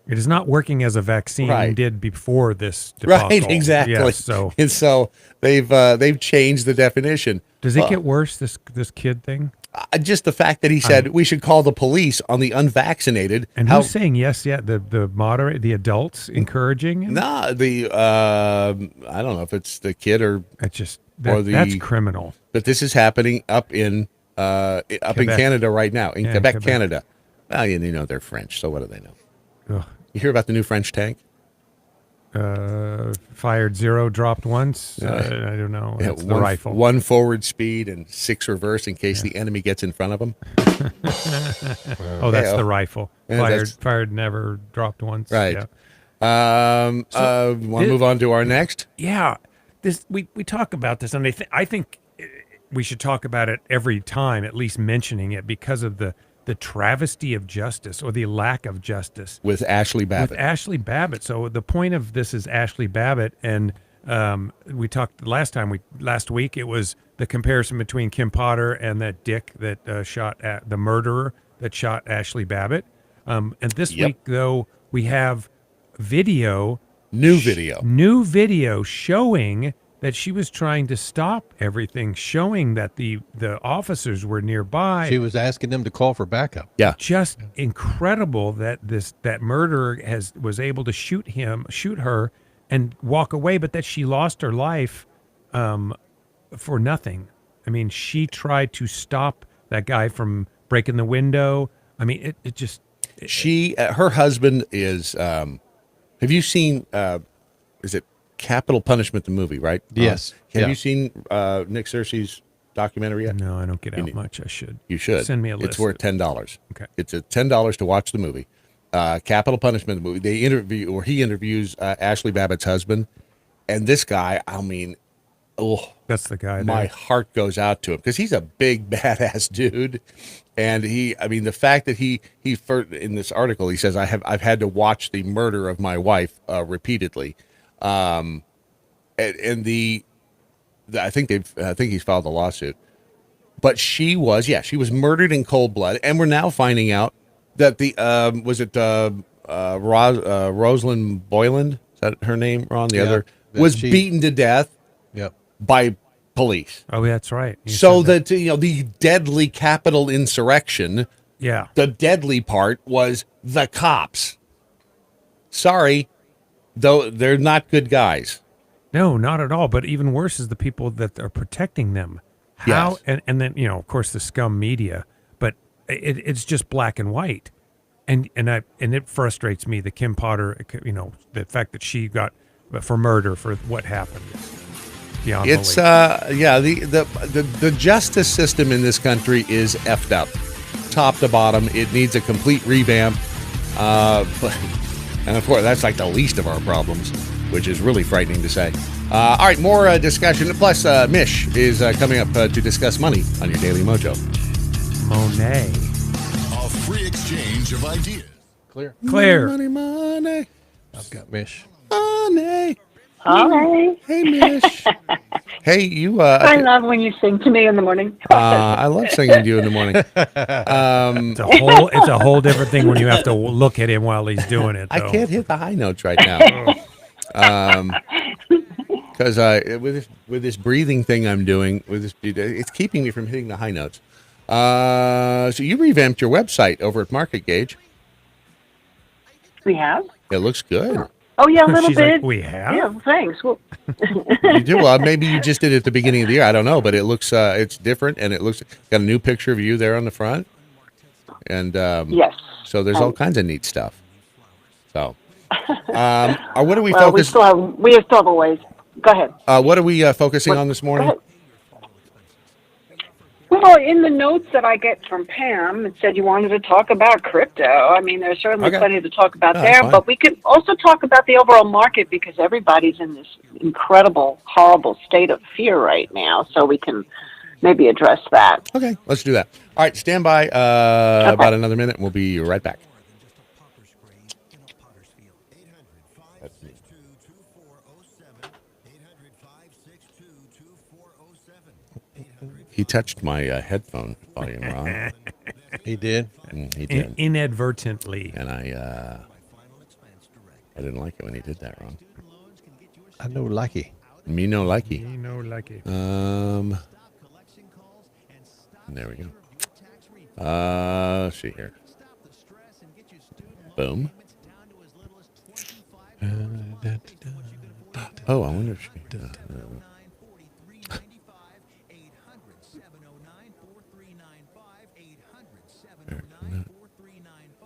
It is not working as a vaccine did before this debacle. Right, exactly. Yes, so they've changed the definition. Does it get worse, this kid thing? Just the fact that he said we should call the police on the unvaccinated. And who's saying yes yet? The moderate, the adults encouraging him? Nah, I don't know if it's the kid or that's criminal. But this is happening up in Canada right now, in Quebec, Canada. Well, you know they're French, so what do they know? Ugh. You hear about the new French tank? Fired 0, dropped once. I don't know. It's the rifle. 1 forward speed and 6 reverse in case the enemy gets in front of them. That's the rifle. Fired never, dropped once. Right. Yeah. Want to move on to our next? Yeah. We talk about this, and I think we should talk about it every time, at least mentioning it, because of the travesty of justice, or the lack of justice with Ashley Babbitt. So the point of this is Ashley Babbitt, and we talked last week. It was the comparison between Kim Potter and that dick that shot at the murderer that shot Ashley Babbitt. And this week, though, we have new video showing that she was trying to stop everything, showing that the officers were nearby. She was asking them to call for backup. Yeah. Just incredible that that murderer was able to shoot her and walk away, but that she lost her life for nothing. I mean, she tried to stop that guy from breaking the window. I mean, her husband is have you seen is it Capital Punishment, the movie, right? Yes. Have you seen Nick Searcy's documentary yet? No, I don't get out much. I should. You should. Send me a list. It's worth $10. Okay. It's $10 to watch the movie. Capital Punishment, the movie. He interviews Ashley Babbitt's husband, and this guy, I mean, that's the guy. My heart goes out to him because he's a big badass dude, and the fact that he in this article he says I've had to watch the murder of my wife repeatedly. I think he's filed a lawsuit, but she was murdered in cold blood, and we're now finding out that Rosalind Boyland, is that her name, Ron? The other was beaten to death by police. Oh, that's right. So that the deadly Capitol insurrection, the deadly part was the cops. Sorry. Though they're not good guys. No, not at all. But even worse is the people that are protecting them. How? Yes. And then, of course, the scum media. But it's just black and white. And it frustrates me, the Kim Potter, the fact that she got for murder for what happened. Beyond it's the justice system in this country is effed up, top to bottom. It needs a complete revamp. And of course, that's like the least of our problems, which is really frightening to say. All right, more discussion. Plus, Mish is coming up to discuss money on your Daily Mojo. Monet. A free exchange of ideas. Claire. Money. I've got Mish. Money. Hi. Hey, Mish. Hey, you. I love when you sing to me in the morning. I love singing to you in the morning. It's a whole different thing when you have to look at him while he's doing it. Though. I can't hit the high notes right now. Because with this breathing thing I'm doing, it's keeping me from hitting the high notes. So you revamped your website over at Market Gauge. We have? It looks good. Oh, yeah, a little bit. Like, we have? Yeah, thanks. Well, you do? Well, maybe you just did it at the beginning of the year. I don't know, but it looks, it's different, and it looks, got a new picture of you there on the front. And yes. So there's all kinds of neat stuff. So, what are we well, focusing? We still have a ways. Go ahead. What are we focusing on this morning? Well, in the notes that I get from Pam, it said you wanted to talk about crypto. I mean, there's certainly plenty to talk about there, but we could also talk about the overall market because everybody's in this incredible, horrible state of fear right now. So we can maybe address that. Okay, let's do that. All right, stand by about another minute, and we'll be right back. He touched my headphone volume, Ron. He did? He did. Inadvertently. And I didn't like it when he did that, Ron. I know likey. Me no likey. Me no likey. There we go. Let's see here. Boom. Oh, I wonder if she...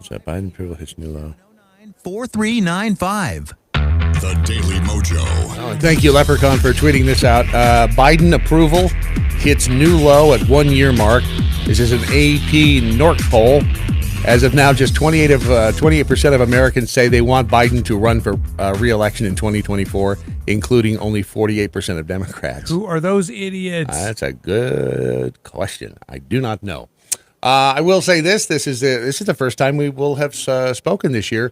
Is that Biden approval hits new low? 4395. The Daily Mojo. Oh, and thank you, Leprechaun, for tweeting this out. Biden approval hits new low at 1 year mark. This is an AP NORC poll. As of now, just 28% of Americans say they want Biden to run for re-election in 2024, including only 48% of Democrats. Who are those idiots? That's a good question. I do not know. I will say this. This is the first time we will have spoken this year.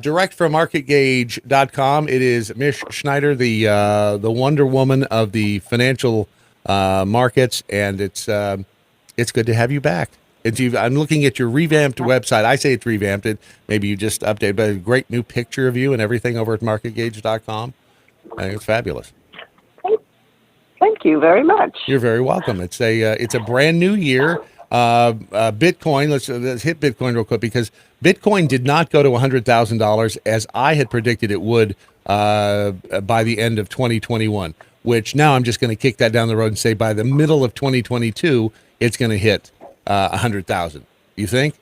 Direct from MarketGauge.com. It is Mish Schneider, the Wonder Woman of the financial markets, and it's good to have you back. I'm looking at your revamped website. I say it's revamped. Maybe you just updated, but a great new picture of you and everything over at MarketGauge.com. I think it's fabulous. Thank you very much. You're very welcome. It's a brand new year. Bitcoin. Let's hit Bitcoin real quick because Bitcoin did not go to $100,000 as I had predicted it would by the end of 2021. Which now I'm just going to kick that down the road and say by the middle of 2022 it's going to hit 100,000. You think?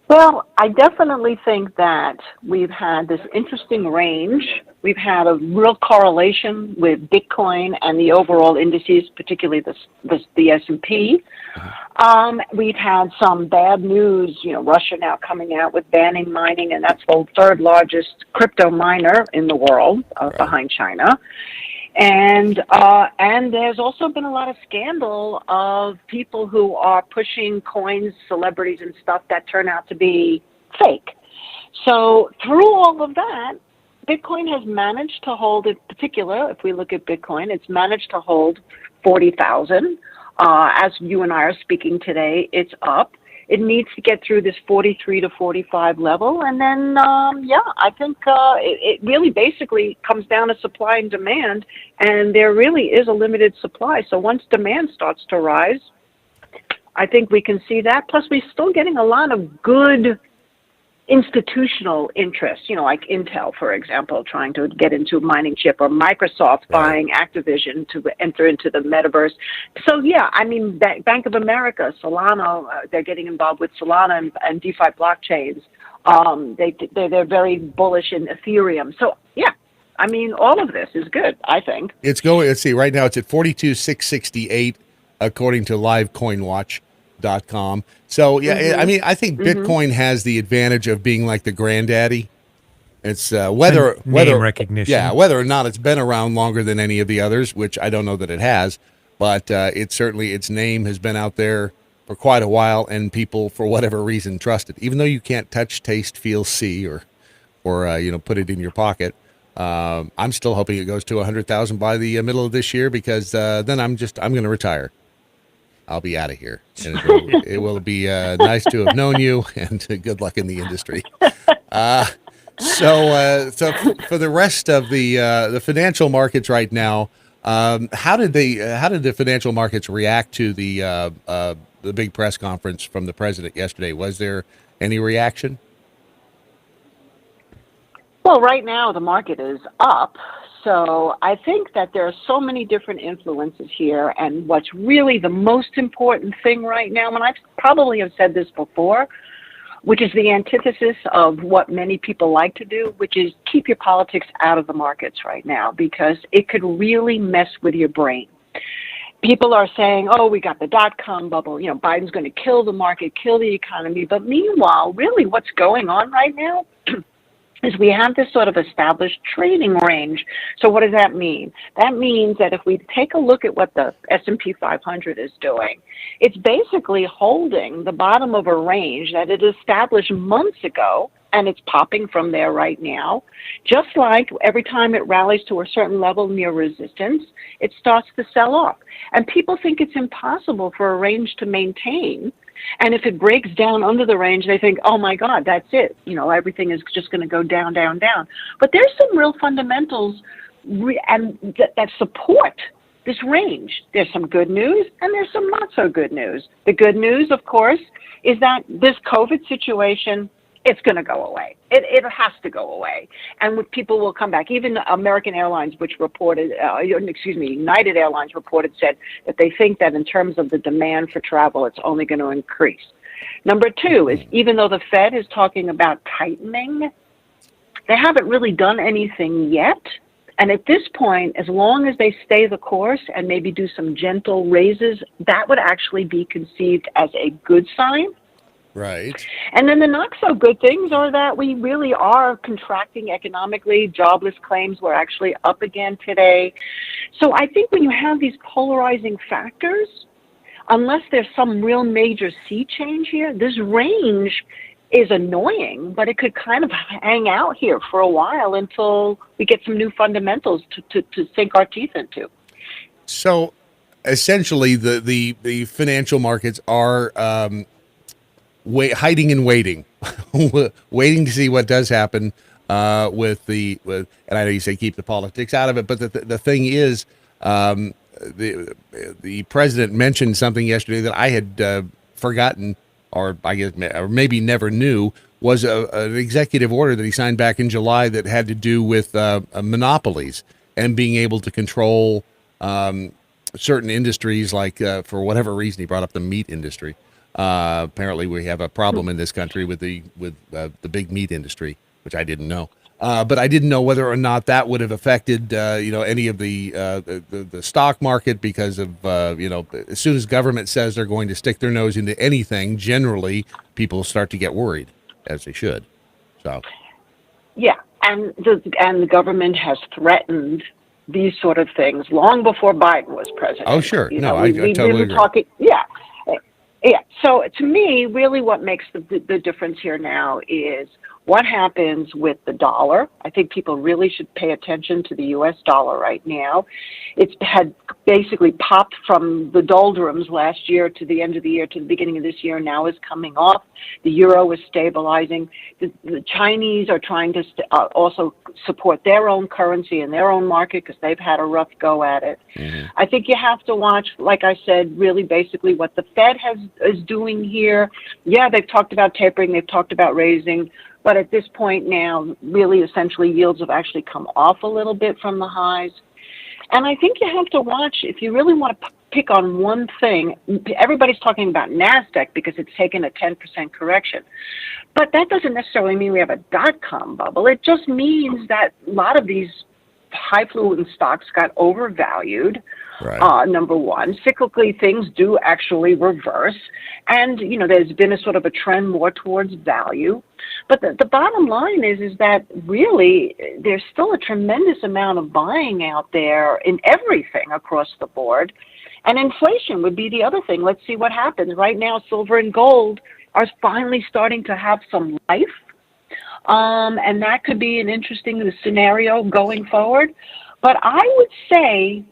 Well, I definitely think that we've had this interesting range. We've had a real correlation with Bitcoin and the overall indices, particularly the S&P. We've had some bad news, Russia now coming out with banning mining, and that's the third largest crypto miner in the world behind China. And there's also been a lot of scandal of people who are pushing coins, celebrities and stuff that turn out to be fake. So through all of that, Bitcoin has managed to hold, in particular, if we look at Bitcoin, it's managed to hold 40,000. As you and I are speaking today, it's up. It needs to get through this 43 to 45 level. And then, I think it really basically comes down to supply and demand. And there really is a limited supply. So once demand starts to rise, I think we can see that. Plus, we're still getting a lot of good institutional interest, like Intel, for example, trying to get into mining chip, or Microsoft buying Activision to enter into the metaverse. So, Bank of America, Solana, they're getting involved with Solana and DeFi blockchains. They're very bullish in Ethereum. So, all of this is good, I think. It's going, let's see, right now it's at 42,668 according to LiveCoinWatch.com. So I think Bitcoin has the advantage of being like the granddaddy. It's whether recognition. Yeah, whether or not it's been around longer than any of the others, which I don't know that it has, but its name has been out there for quite a while, and people for whatever reason trust it, even though you can't touch, taste, feel, see, or put it in your pocket. I'm still hoping it goes to 100,000 by the middle of this year, because then I'm going to retire. I'll be out of here, and it will be nice to have known you, and good luck in the industry. So for the rest of the financial markets right now, how did the financial markets react to the big press conference from the president yesterday? Was there any reaction? Well, right now the market is up. So I think that there are so many different influences here, and what's really the most important thing right now, and I probably have said this before, which is the antithesis of what many people like to do, which is keep your politics out of the markets right now, because it could really mess with your brain. People are saying, oh, we got the dot-com bubble. You know, Biden's going to kill the market, kill the economy. But meanwhile, really what's going on right now is we have this sort of established trading range. So what does that mean? That means that if we take a look at what the S&P 500 is doing, it's basically holding the bottom of a range that it established months ago, and it's popping from there right now. Just like every time it rallies to a certain level near resistance, it starts to sell off. And people think it's impossible for a range to maintain. And if it breaks down under the range, they think, oh my God, that's it. You know, everything is just going to go down, down, down. But there's some real fundamentals that support this range. There's some good news and there's some not so good news. The good news, of course, is that this COVID situation, it's going to go away. It has to go away. And people will come back. Even American Airlines, which reported, United Airlines reported, said that they think that in terms of the demand for travel, it's only going to increase. Number two is, even though the Fed is talking about tightening, they haven't really done anything yet. And at this point, as long as they stay the course and maybe do some gentle raises, that would actually be conceived as a good sign. Right. And then the not so good things are that we really are contracting economically. Jobless claims were actually up again today. So I think when you have these polarizing factors, unless there's some real major sea change here, this range is annoying, but it could kind of hang out here for a while until we get some new fundamentals to sink our teeth into. So essentially the financial markets are hiding and waiting, waiting to see what does happen with and I know you say keep the politics out of it, but the thing is, the president mentioned something yesterday that I had forgotten, or I guess, or maybe never knew, was an executive order that he signed back in July that had to do with monopolies and being able to control certain industries, like for whatever reason he brought up the meat industry. Apparently we have a problem in this country with the big meat industry, which I didn't know. But I didn't know whether or not that would have affected, any of the stock market, because of, as soon as government says they're going to stick their nose into anything, generally people start to get worried, as they should. So. Yeah. And the government has threatened these sort of things long before Biden was president. Oh, sure. I totally agree. Yeah. So to me, really what makes the difference here now is what happens with the dollar. I think people really should pay attention to the U.S. dollar right now. It's had basically popped from the doldrums last year to the end of the year to the beginning of this year, now is coming off. The euro is stabilizing. The Chinese are trying to also support their own currency and their own market because they've had a rough go at it. Mm-hmm. I think you have to watch, like I said, really basically what the Fed is doing here. Yeah, they've talked about tapering, they've talked about raising, but at this point now, really essentially yields have actually come off a little bit from the highs. And I think you have to watch, if you really want to pick on one thing, everybody's talking about NASDAQ because it's taken a 10% correction. But that doesn't necessarily mean we have a dot-com bubble. It just means that a lot of these high-fluent stocks got overvalued. Right. Number one, cyclically things do actually reverse, and there's been a sort of a trend more towards value. But the bottom line is that really there's still a tremendous amount of buying out there in everything across the board, and inflation would be the other thing. Let's see what happens. Right now, silver and gold are finally starting to have some life. And that could be an interesting scenario going forward. But I would say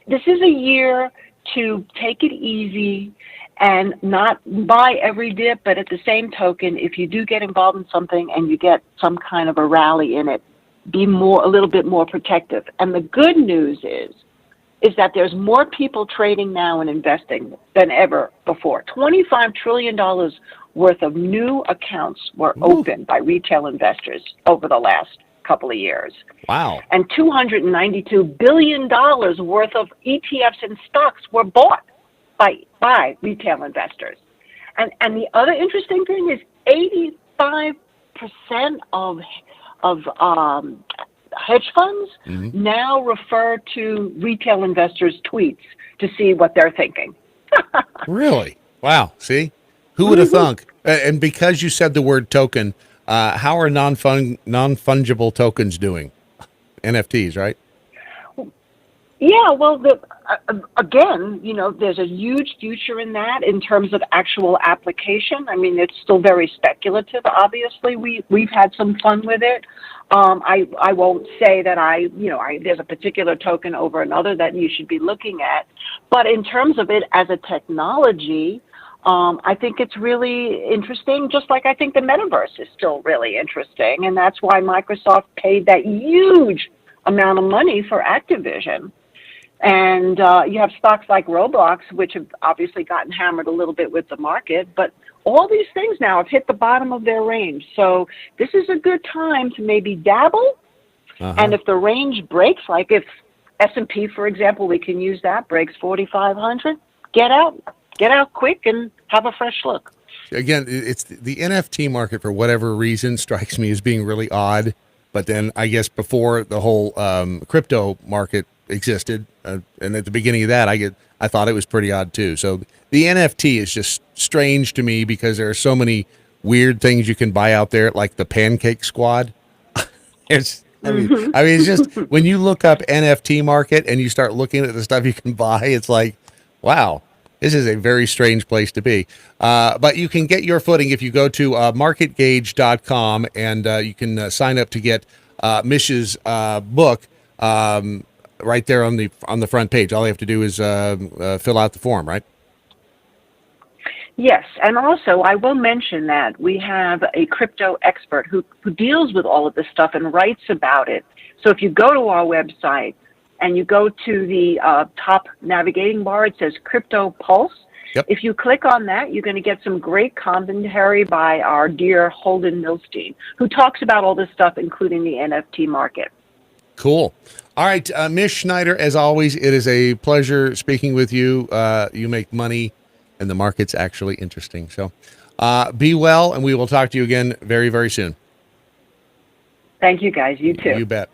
this is a year to take it easy and not buy every dip, but at the same token, if you do get involved in something and you get some kind of a rally in it, be a little bit more protective. And the good news is that there's more people trading now and investing than ever before. $25 trillion worth of new accounts were opened by retail investors over the last couple of years. Wow. And $292 billion worth of ETFs and stocks were bought by retail investors. And the other interesting thing is 85% of hedge funds now refer to retail investors' tweets to see what they're thinking. Really? Wow. See, who would have thunk? And because you said the word token, how are non-fungible tokens doing? NFTs, right? Yeah, well, again, there's a huge future in that in terms of actual application. I mean, it's still very speculative. Obviously, we've had some fun with it. I won't say that there's a particular token over another that you should be looking at, but in terms of it as a technology, I think it's really interesting. Just like I think the metaverse is still really interesting, and that's why Microsoft paid that huge amount of money for Activision. And you have stocks like Roblox, which have obviously gotten hammered a little bit with the market, but all these things now have hit the bottom of their range. So this is a good time to maybe dabble. And if the range breaks, like if S&P, for example, we can use that, breaks 4,500, get out quick and have a fresh look. Again, it's the NFT market, for whatever reason, strikes me as being really odd. But then I guess before the whole crypto market existed, and at the beginning of that, I thought it was pretty odd too. So the NFT is just strange to me because there are so many weird things you can buy out there, like the Pancake Squad. I mean, it's just when you look up NFT market and you start looking at the stuff you can buy, it's like, wow, this is a very strange place to be. But you can get your footing if you go to marketgauge.com and you can sign up to get Mish's book. Right there on the front page. All you have to do is fill out the form, right? Yes, and also I will mention that we have a crypto expert who deals with all of this stuff and writes about it. So if you go to our website and you go to the top navigating bar, it says Crypto Pulse. Yep. If you click on that, you're going to get some great commentary by our dear Holden Milstein, who talks about all this stuff, including the NFT market. Cool. All right, Mish Schneider, as always, it is a pleasure speaking with you. You make money, and the market's actually interesting. So be well, and we will talk to you again very, very soon. Thank you, guys. You too. You bet.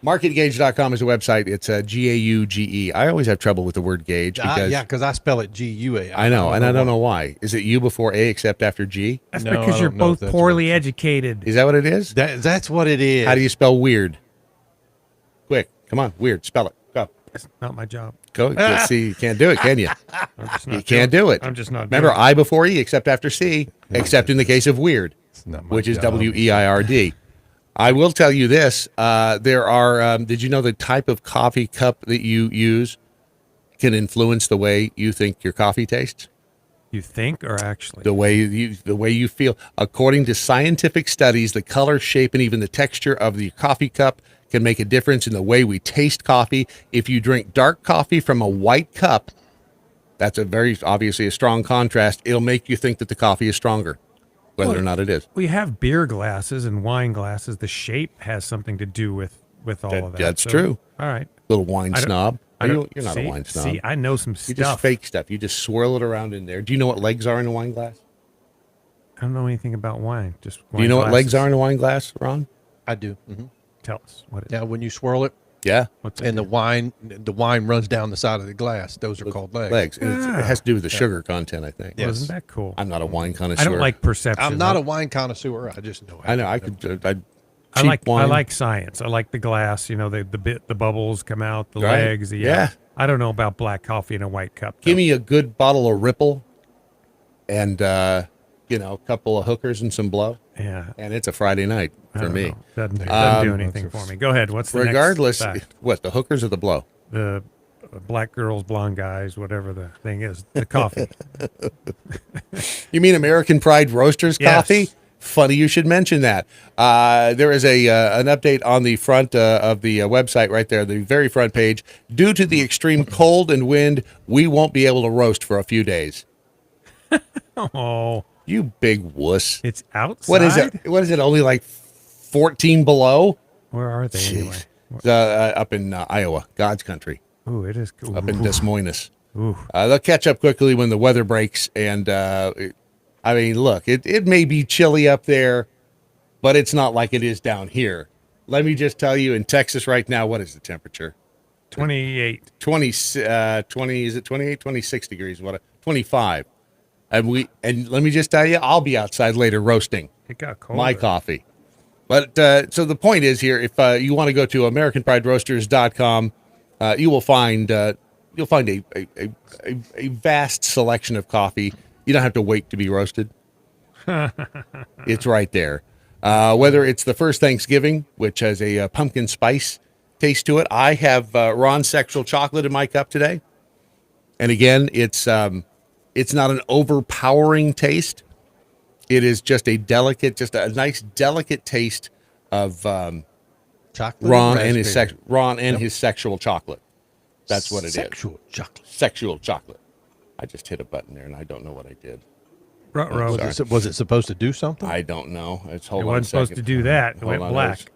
MarketGauge.com is a website. It's Gauge. I always have trouble with the word gauge. Because I spell it Gua. I know, and I don't know why. Is it U before A except after G? That's because you're both poorly educated. Is that what it is? That's what it is. How do you spell weird? Quick. Come on, weird. Spell it. Go. It's not my job. Go. See, you can't do it, can you? You can't do it. I'm just not. Remember, I before E except after C, except in the case of weird, which is WEIRD. I will tell you this. There are, did you know the type of coffee cup that you use can influence the way you think your coffee tastes? You think, or actually? The way you feel. According to scientific studies, the color, shape, and even the texture of the coffee cup can make a difference in the way we taste coffee. If you drink dark coffee from a white cup, that's obviously a strong contrast. It'll make you think that the coffee is stronger, whether or not it is. We have beer glasses and wine glasses. The shape has something to do with all of that. That's true. All right. Little wine snob. You're not see, a wine snob. See, I know some stuff. You just fake stuff. You just swirl it around in there. Do you know what legs are in a wine glass? I don't know anything about wine. Just wine do you know glasses. what legs are in a wine glass, Ron? I do. Mm-hmm. Tell us what it is. Yeah, when you swirl it. Yeah. And the wine runs down the side of the glass. Those are called legs. Legs. And it has to do with the sugar content, I think. Yes. Isn't that cool? I'm not a wine connoisseur. I don't like perception. I'm not a wine connoisseur. I just know. I know. I like science. I like the glass. The bubbles come out. The legs. Yeah. I don't know about black coffee in a white cup. Give me a good bottle of Ripple, and a couple of hookers and some blow. Yeah. And it's a Friday night for me. Doesn't do anything for me. Go ahead. What's the regardless? Next fact? What, the hookers or the blow? The black girls, blonde guys, whatever the thing is. The coffee. You mean American Pride Roasters coffee? Yes. Funny you should mention that. There is an update on the front of the website right there, the very front page. Due to the extreme cold and wind, we won't be able to roast for a few days. Oh. You big wuss. It's outside? What is it? What is it, only like 14 below? Where are they anyway? Up in Iowa, God's country. Ooh, it is cool. Up in Des Moines. Ooh. They'll catch up quickly when the weather breaks. And, look, it may be chilly up there, but it's not like it is down here. let me just tell you, in Texas right now, what is the temperature? 28. 20, is it 28, 26 degrees? 25. And let me just tell you, I'll be outside later roasting It got cold. my coffee. But so the point is here, if you want to go to AmericanPrideRoasters.com, you'll find a vast selection of coffee. You don't have to wait to be roasted. It's right there. Whether it's the first Thanksgiving, which has a pumpkin spice taste to it. I have Ron's Sexual Chocolate in my cup today. And again, it's not an overpowering taste. It is just a nice delicate taste of chocolate. Ron and his sexual chocolate. That's what it is. Sexual chocolate. I just hit a button there, and I don't know what I did. Was it supposed to do something? I don't know. It wasn't supposed to do that. It went black.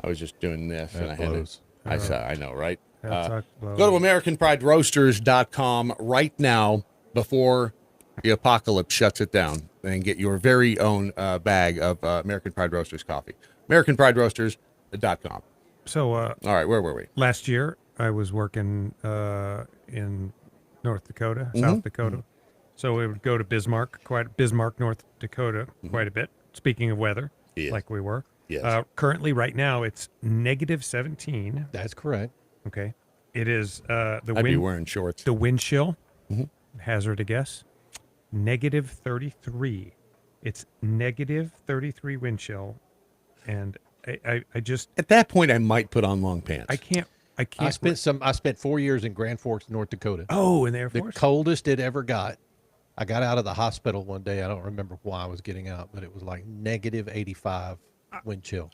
I was just doing this, and I had it. I know, right? Go to AmericanPrideRoasters.com right now before the apocalypse shuts it down, and get your very own bag of American Pride Roasters coffee. AmericanPrideRoasters.com. So, all right, where were we? Last year, I was working in North Dakota, South Dakota. So we would go to Bismarck, North Dakota, quite a bit. Speaking of weather, like we were. Yes. Currently, right now, it's -17. That's correct. Okay. It is the I'd wind. be wearing shorts. The wind chill. Hazard a guess. -33. It's -33 wind chill, and I just at that point I might put on long pants. I can't. I spent 4 years in Grand Forks, North Dakota. Oh, in the Air Force. The coldest it ever got. I got out of the hospital one day. I don't remember why I was getting out, but it was like -85 wind chill.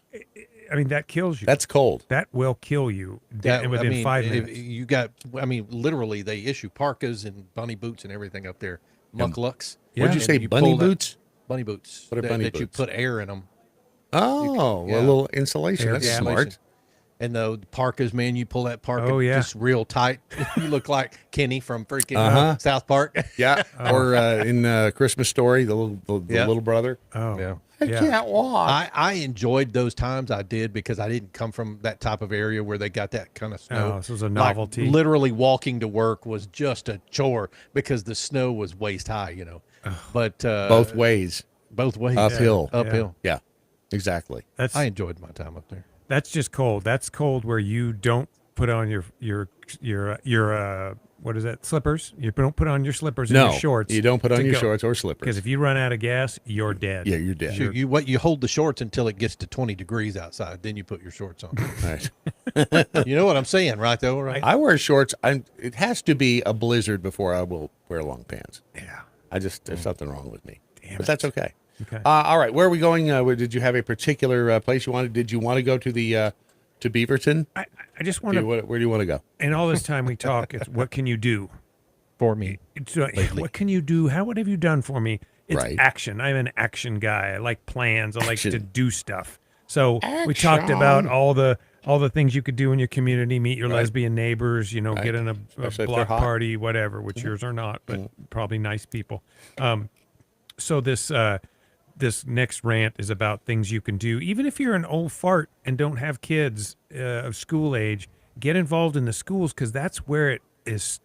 I mean, that kills you. That's cold. That will kill you within 5 minutes. You got. I mean, literally, they issue parkas and bunny boots and everything up there. Mucklucks. What'd you say? Bunny boots? Bunny boots. What are bunny boots? That you put air in them. Oh, a little insulation. That's smart. And the parkas, man, you pull that parka just real tight. You look like Kenny from freaking South Park. Yeah, or in Christmas Story, the little brother. Oh, yeah. I can't walk. I enjoyed those times. I did because I didn't come from that type of area where they got that kind of snow. Oh, this was a novelty. Like, literally walking to work was just a chore because the snow was waist high, you know. But both ways. Uphill. Uphill. Yeah, exactly. I enjoyed my time up there. That's just cold. That's cold where you don't put on your what is that, slippers? You don't put on your slippers and your shorts. You don't put on your shorts or slippers. Because if you run out of gas, you're dead. Yeah, you're dead. You hold the shorts until it gets to 20 degrees outside. Then you put your shorts on. Right. You know what I'm saying, right, though? Right? I wear shorts. It has to be a blizzard before I will wear long pants. Yeah. There's something wrong with me. But that's okay. Okay. All right. Where are we going? Did you have a particular place you wanted? Did you want to go to the to Beaverton? I just want to. Where do you want to go? And all this time we talk, it's what can you do for me? What can you do? What have you done for me? It's Right. action. I'm an action guy. I like plans. I like to do stuff. So we talked about all the things you could do in your community. Meet your lesbian neighbors. You know, get in a block party, whatever. Which yours are not, but probably nice people. So this next rant is about things you can do. Even if you're an old fart and don't have kids of school age, get involved in the schools because that's where it is.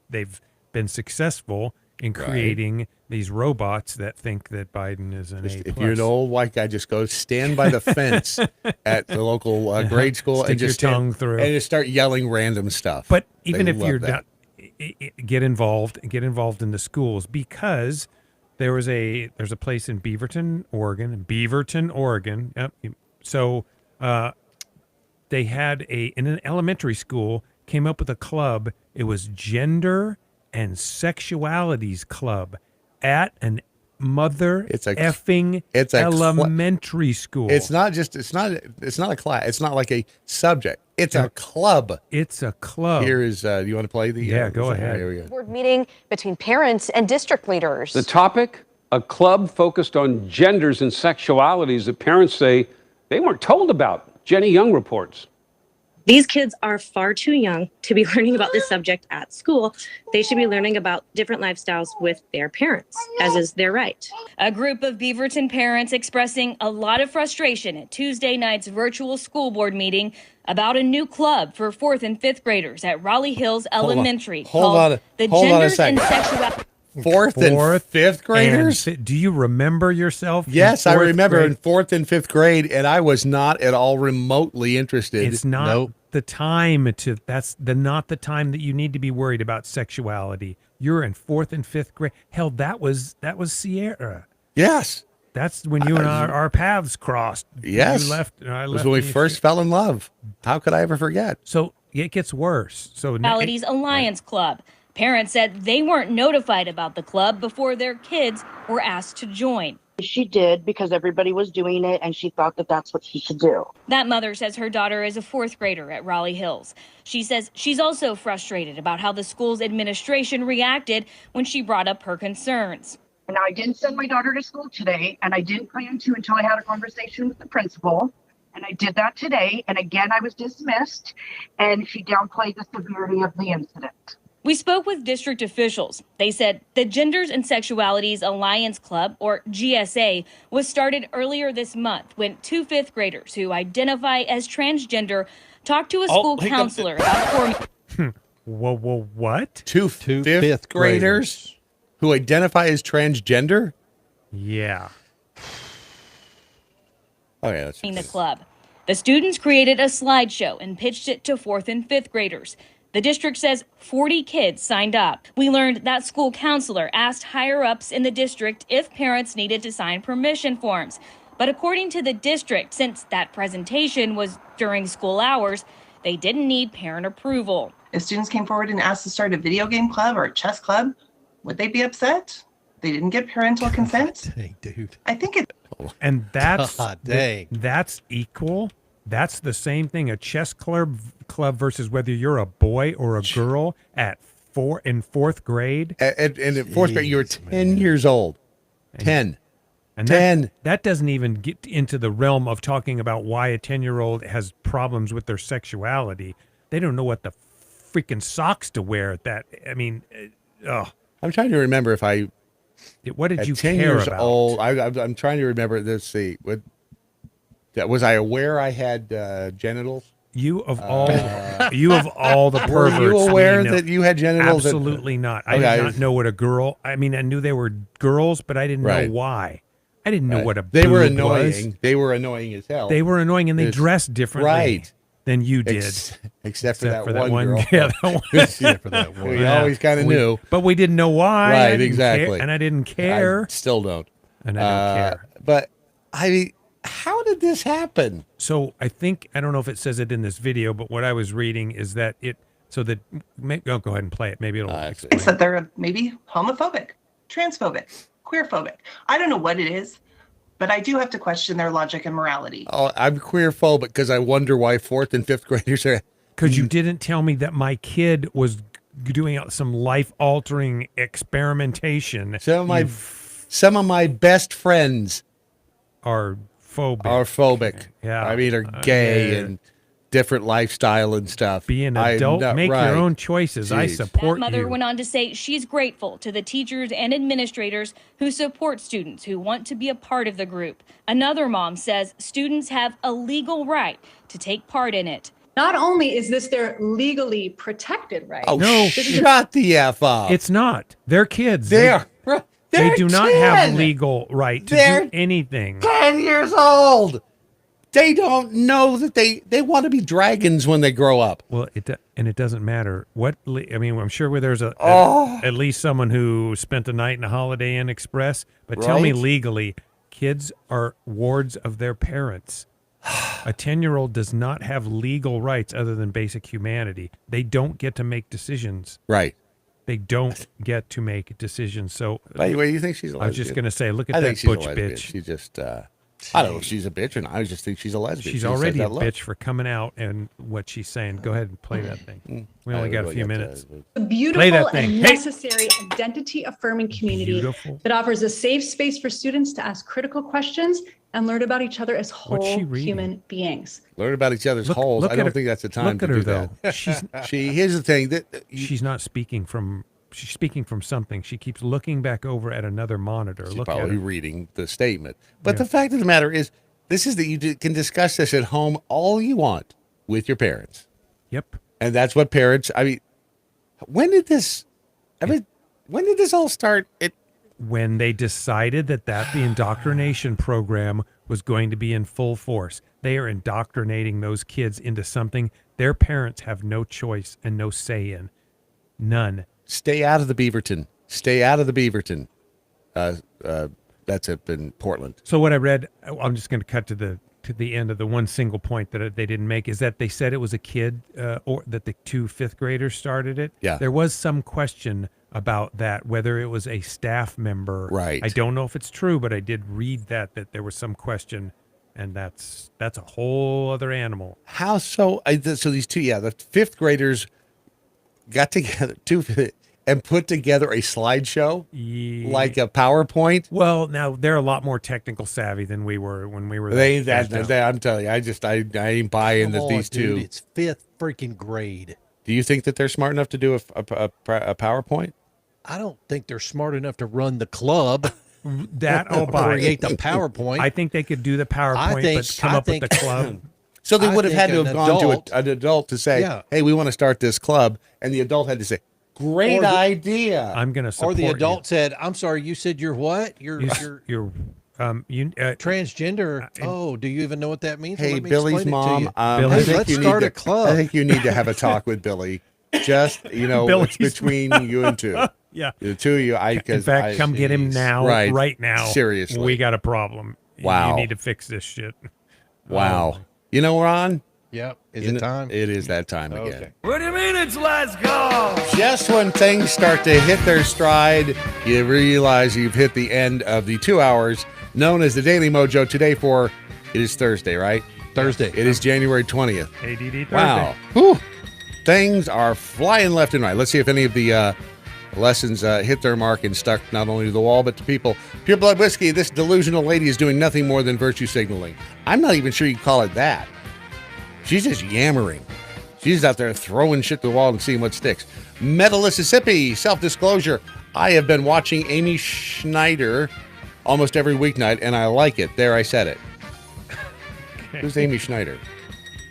They've been successful in creating these robots that think that Biden is an A+. If you're an old white guy, just go stand by the fence at the local grade school and just your tongue through and just start yelling random stuff. But even if you're not, get involved in the schools because. There's a place in Beaverton, Oregon. Yep. So they had in an elementary school, came up with a club. It was Gender and Sexualities Club at an elementary school. It's not a class. It's not like a subject. It's a club. It's a club. Here is, do you want to play the? Yeah, go ahead. Here we go. Board meeting between parents and district leaders. The topic, a club focused on genders and sexualities that parents say they weren't told about. Jenny Young reports. These kids are far too young to be learning about this subject at school. They should be learning about different lifestyles with their parents, as is their right. A group of Beaverton parents expressing a lot of frustration at Tuesday night's virtual school board meeting about a new club for 4th and 5th graders at Raleigh Hills Elementary called the Genders and Sexuality. Fourth and fifth graders? Do you remember yourself? Yes, I remember in 4th and 5th grade, and I was not at all remotely interested. It's not the time to. That's not the time that you need to be worried about sexuality. You're in 4th and 5th grade. Hell, that was Sierra. Yes, that's when you and our paths crossed. Yes, you left. It was when we first fell in love. How could I ever forget? So it gets worse. So Sexualities Alliance Club. Parents said they weren't notified about the club before their kids were asked to join. She did because everybody was doing it and she thought that that's what she should do. That mother says her daughter is a 4th grader at Raleigh Hills. She says she's also frustrated about how the school's administration reacted when she brought up her concerns. And I didn't send my daughter to school today, and I didn't plan to until I had a conversation with the principal. And I did that today, and again I was dismissed, and she downplayed the severity of the incident. We spoke with district officials. They said the Genders and Sexualities Alliance Club, or GSA, was started earlier this month when 2 5th graders who identify as transgender talked to a school counselor about forming. Whoa, what? 2 5th graders who identify as transgender? Yeah. Okay, that's the club. The students created a slideshow and pitched it to 4th and 5th graders. The district says 40 kids signed up. We learned that school counselor asked higher-ups in the district if parents needed to sign permission forms. But according to the district, since that presentation was during school hours, they didn't need parent approval. If students came forward and asked to start a video game club or a chess club, would they be upset? They didn't get parental consent? Dang, dude. I think it... And that's dang. That's equal. That's the same thing. A chess club versus whether you're a boy or a girl in 4th grade. And in 4th grade, you're 10 years old. 10. And 10. That doesn't even get into the realm of talking about why a 10-year-old has problems with their sexuality. They don't know what the freaking socks to wear. I'm trying to remember if I. What did you 10 care years about? old. I'm trying to remember. Let's see. Was I aware I had genitals? You of all the perverts. Were you aware that you had genitals? Absolutely not. I did not know what a girl. I mean, I knew they were girls, but I didn't know why. I didn't know what a they were boob annoying. was. They were annoying as hell. They were annoying, and they dressed differently than you did. Except for that one girl. Yeah, that one. Except for that one. We always kind of knew, but we didn't know why. Right, exactly. And I didn't care. I still don't. And I don't care. But how did this happen? So I don't know if it says it in this video, but what I was reading is that go ahead and play it. Maybe it'll explain. It's that they're maybe homophobic, transphobic, queerphobic. I don't know what it is, but I do have to question their logic and morality. Oh, I'm queerphobic because I wonder why 4th and 5th graders are. Because you didn't tell me that my kid was doing some life-altering experimentation. Some of my best friends are phobic. Yeah, I mean, are gay and different lifestyle and stuff. Be an adult, make your own choices. Jeez. I support that mother you. went on to say she's grateful to the teachers and administrators who support students who want to be a part of the group. Another mom says students have a legal right to take part in it. Not only is this their legally protected right. Oh, no, shut the F up. It's not. They're kids. They do not have legal right to do anything. 10 years old. They don't know that they want to be dragons when they grow up. Well, it doesn't matter I'm sure where there's at least someone who spent a night in a Holiday Inn Express. But tell me legally, kids are wards of their parents. A 10-year-old does not have legal rights other than basic humanity. They don't get to make decisions. Right. They don't get to make decisions. So, by the way, you think she's a lesbian? I was just going to say, look at that butch bitch. She just, I don't know if she's a bitch or not. I just think she's a lesbian. She's already a bitch for coming out and what she's saying. Go ahead and play that thing. We only got a few minutes. A beautiful and necessary identity-affirming community that offers a safe space for students to ask critical questions and learn about each other as whole What's she reading? human beings. Learn about each other's holes. I don't think that's the time look to at her, do though. that. Here's the thing that she's not speaking from. She's speaking from something. She keeps looking back over at another monitor. she's Look at probably her. reading the statement. But Yeah. the fact of the matter is, this is that you can discuss this at home all you want with your parents. Yep. And that's what parents. I mean, when did this? When did this all start? When they decided that the indoctrination program was going to be in full force. They are indoctrinating those kids into something their parents have no choice and no say in. None. Stay out of the Beaverton. Stay out of the Beaverton. That's up in Portland. So what I read, I'm just going to cut to the end of the one single point that they didn't make, is that they said it was a kid or that the 2 fifth graders started it. Yeah. There was some question about that, whether it was a staff member. Right. I don't know if it's true, but I did read that there was some question, and that's a whole other animal. How so? So these two, the 5th graders got together and put together a slideshow, like a PowerPoint. Well, now they're a lot more technical savvy than we were when we were. I'm telling you, I ain't buying that these dude, two. It's 5th freaking grade. Do you think that they're smart enough to do a PowerPoint? I don't think they're smart enough to run the club. That create the PowerPoint. I think they could do the PowerPoint, but come up with the club. So they would have had to have gone to an adult to say, Yeah. "Hey, we want to start this club," and the adult had to say, "Great idea." I'm going to Or support the you. adult said, "I'm sorry, you said you're what? You're transgender. Do you even know what that means? Well, Hey, let me Billy's explain it to mom. you. I think let's you need start to- a club. I think you need to have a talk with Billy. Just Billy's it's between you and two. Yeah. The two of you. In fact, come get him now, right now. Seriously, we got a problem. Wow. You need to fix this shit. Wow. You know, Ron? Yep. Is it time? It is that time again. What do you mean it's let's go? Just when things start to hit their stride, you realize you've hit the end of the 2 hours known as the Daily Mojo. Today it is Thursday, right? Thursday. It is January 20th. ADD Thursday. Wow. Whew. Things are flying left and right. Let's see if any of the lessons hit their mark and stuck not only to the wall, but to people. Pure Blood Whiskey, this delusional lady is doing nothing more than virtue signaling. I'm not even sure you call it that. She's just yammering. She's out there throwing shit to the wall and seeing what sticks. Metal Mississippi, self-disclosure. I have been watching Amy Schneider almost every weeknight, and I like it. There, I said it. Who's Amy Schneider?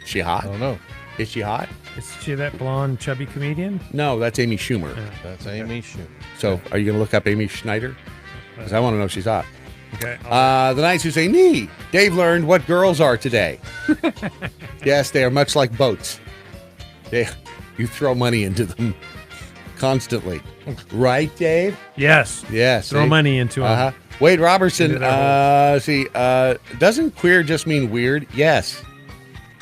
Is she hot? I don't know. Is she hot? Is she that blonde, chubby comedian? No, that's Amy Schumer. That's Amy Schumer. So, are you going to look up Amy Schneider? Because I want to know if she's hot. Okay. The Knights Who Say Knee. Dave learned what girls are today. Yes, they are much like boats. You throw money into them constantly. Right, Dave? Yes. Yes. Throw money into them. Wade Robertson, Into doesn't queer just mean weird? Yes.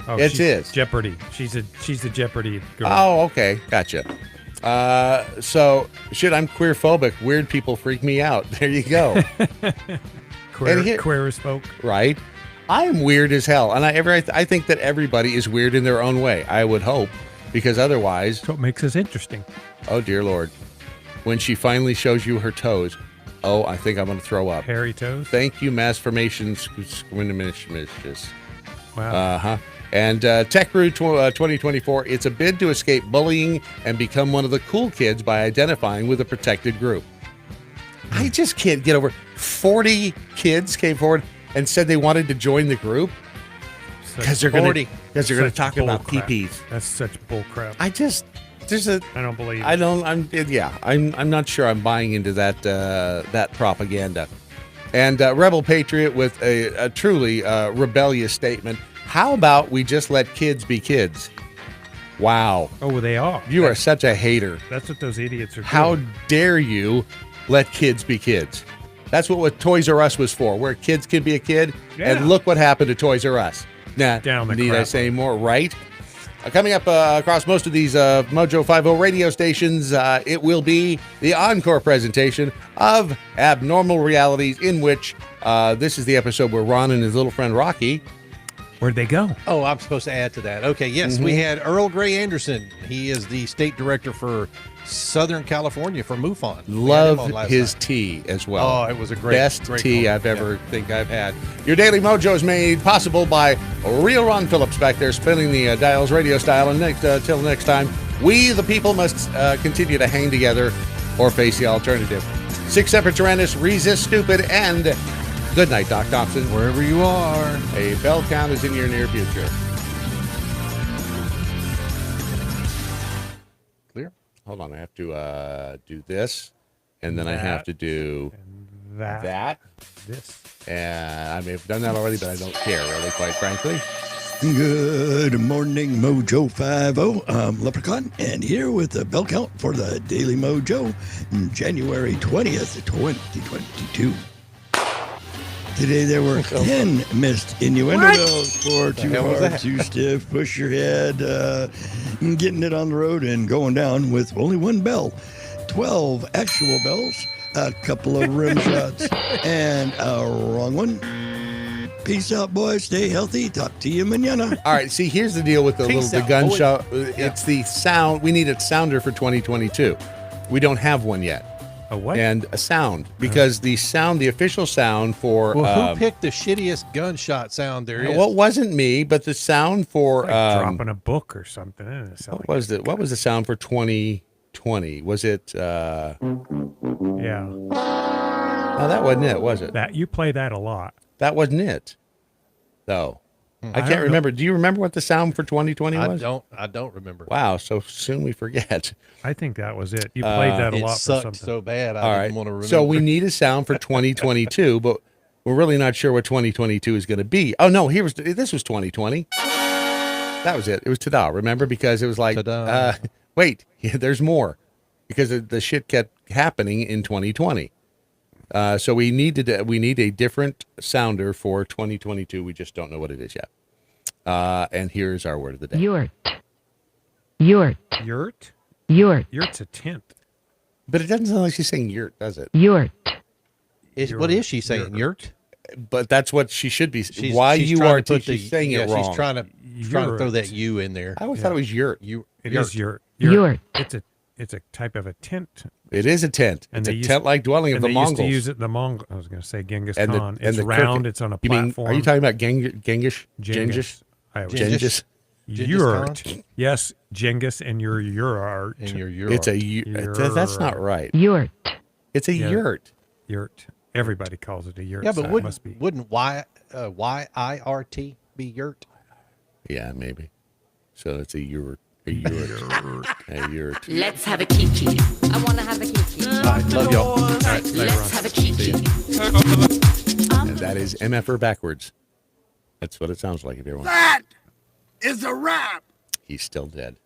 Oh, It she's is. Jeopardy. She's a Jeopardy girl. Oh, okay. Gotcha. So, I'm queer phobic. Weird people freak me out. There you go. Queer as folk. Right. I am weird as hell. And I think that everybody is weird in their own way. I would hope. Because otherwise. That's what makes us interesting. Oh, dear Lord. When she finally shows you her toes. Oh, I think I'm going to throw up. Hairy toes? Thank you, Mass Formation. Wow. And Tech Brew 2024, it's a bid to escape bullying and become one of the cool kids by identifying with a protected group. I just can't get over 40 kids came forward and said they wanted to join the group because they're going to talk about PPs. That's such bull crap. I don't believe it. I'm not sure I'm buying into that propaganda. And Rebel Patriot with a truly rebellious statement. How about we just let kids be kids? Wow. Oh, they are. You are such a hater. That's what those idiots are doing. How dare you let kids be kids? That's what Toys R Us was for, where kids can be a kid. Yeah. And look what happened to Toys R Us. Nah, need I say more, right? Coming up across most of these Mojo 50 radio stations, it will be the encore presentation of Abnormal Realities, in which this is the episode where Ron and his little friend Rocky. Where'd they go? Oh, I'm supposed to add to that. Okay, yes, we had Earl Grey Anderson. He is the state director for Southern California for MUFON. Love his tea as well. Oh, it was a best tea I've ever think I've had. Your Daily Mojo is made possible by Real Ron Phillips back there spinning the dials radio style. And till next time, we the people must continue to hang together or face the alternative. 6 separate Tyrannus, resist stupid, and good night, Doc Thompson. Wherever you are. A bell count is in your near future. Clear? Hold on, I have to do this, and then I have to do that. This. And I may have done that already, but I don't care, really, quite frankly. Good morning, Mojo 50. I'm Leprechaun, and here with the bell count for the Daily Mojo, January 20th, 2022. Today there were 10 missed innuendo bells for too hard, too stiff, push your head, getting it on the road and going down with only one bell. 12 actual bells, a couple of rim shots, and a wrong one. Peace out, boys. Stay healthy. Talk to you manana. All right, see, here's the deal with the gunshot. It's the sound. We need a sounder for 2022. We don't have one yet. A what? And a sound, because the official sound for... Well, who picked the shittiest gunshot sound there is? Well, it wasn't me, but the sound for... dropping a book or something. What was the sound for 2020? Was it... Yeah. No, that wasn't it, was it? That you play that a lot. That wasn't it, though. I can't remember. Do you remember what the sound for 2020 was? I don't remember. Wow, so soon we forget. I think that was it. You played that a lot. It sucked for something so bad. I didn't want to remember. So we need a sound for 2022, but we're really not sure what 2022 is going to be. Oh no, this was 2020. That was it. It was ta-da. Remember, because it was like, wait, there's more, because the shit kept happening in 2020. So we need a different sounder for 2022. We just don't know what it is yet. And here's our word of the day. Yurt. Yurt's a tent. But it doesn't sound like she's saying yurt, does it? Yurt. What is she saying? Yurt? But that's what she should be. She's saying it wrong. She's trying to throw that U in there. I always thought it was yurt. It is yurt. Yurt. It's a type of a tent. It is a tent. And it's a tent-like dwelling of the Mongols. Used to use it in the Mongol. I was going to say Genghis and Khan. It's round. It's on a platform. Are you talking about Genghis? Genghis. Yurt. Yes, Genghis and your yurt. And your yurt. It's a that's not right. Yurt. It's a yurt. Yurt. Everybody calls it a yurt. Yeah, but so wouldn't Y-I-R-T be yurt? Yeah, maybe. So it's a yurt. A yurt. A yurt. Let's have a kiki. I want to have a kiki. All right, love y'all. All right, let's have a kiki. And that is MFR backwards. That's what it sounds like if you're wondering. That is a wrap. He's still dead.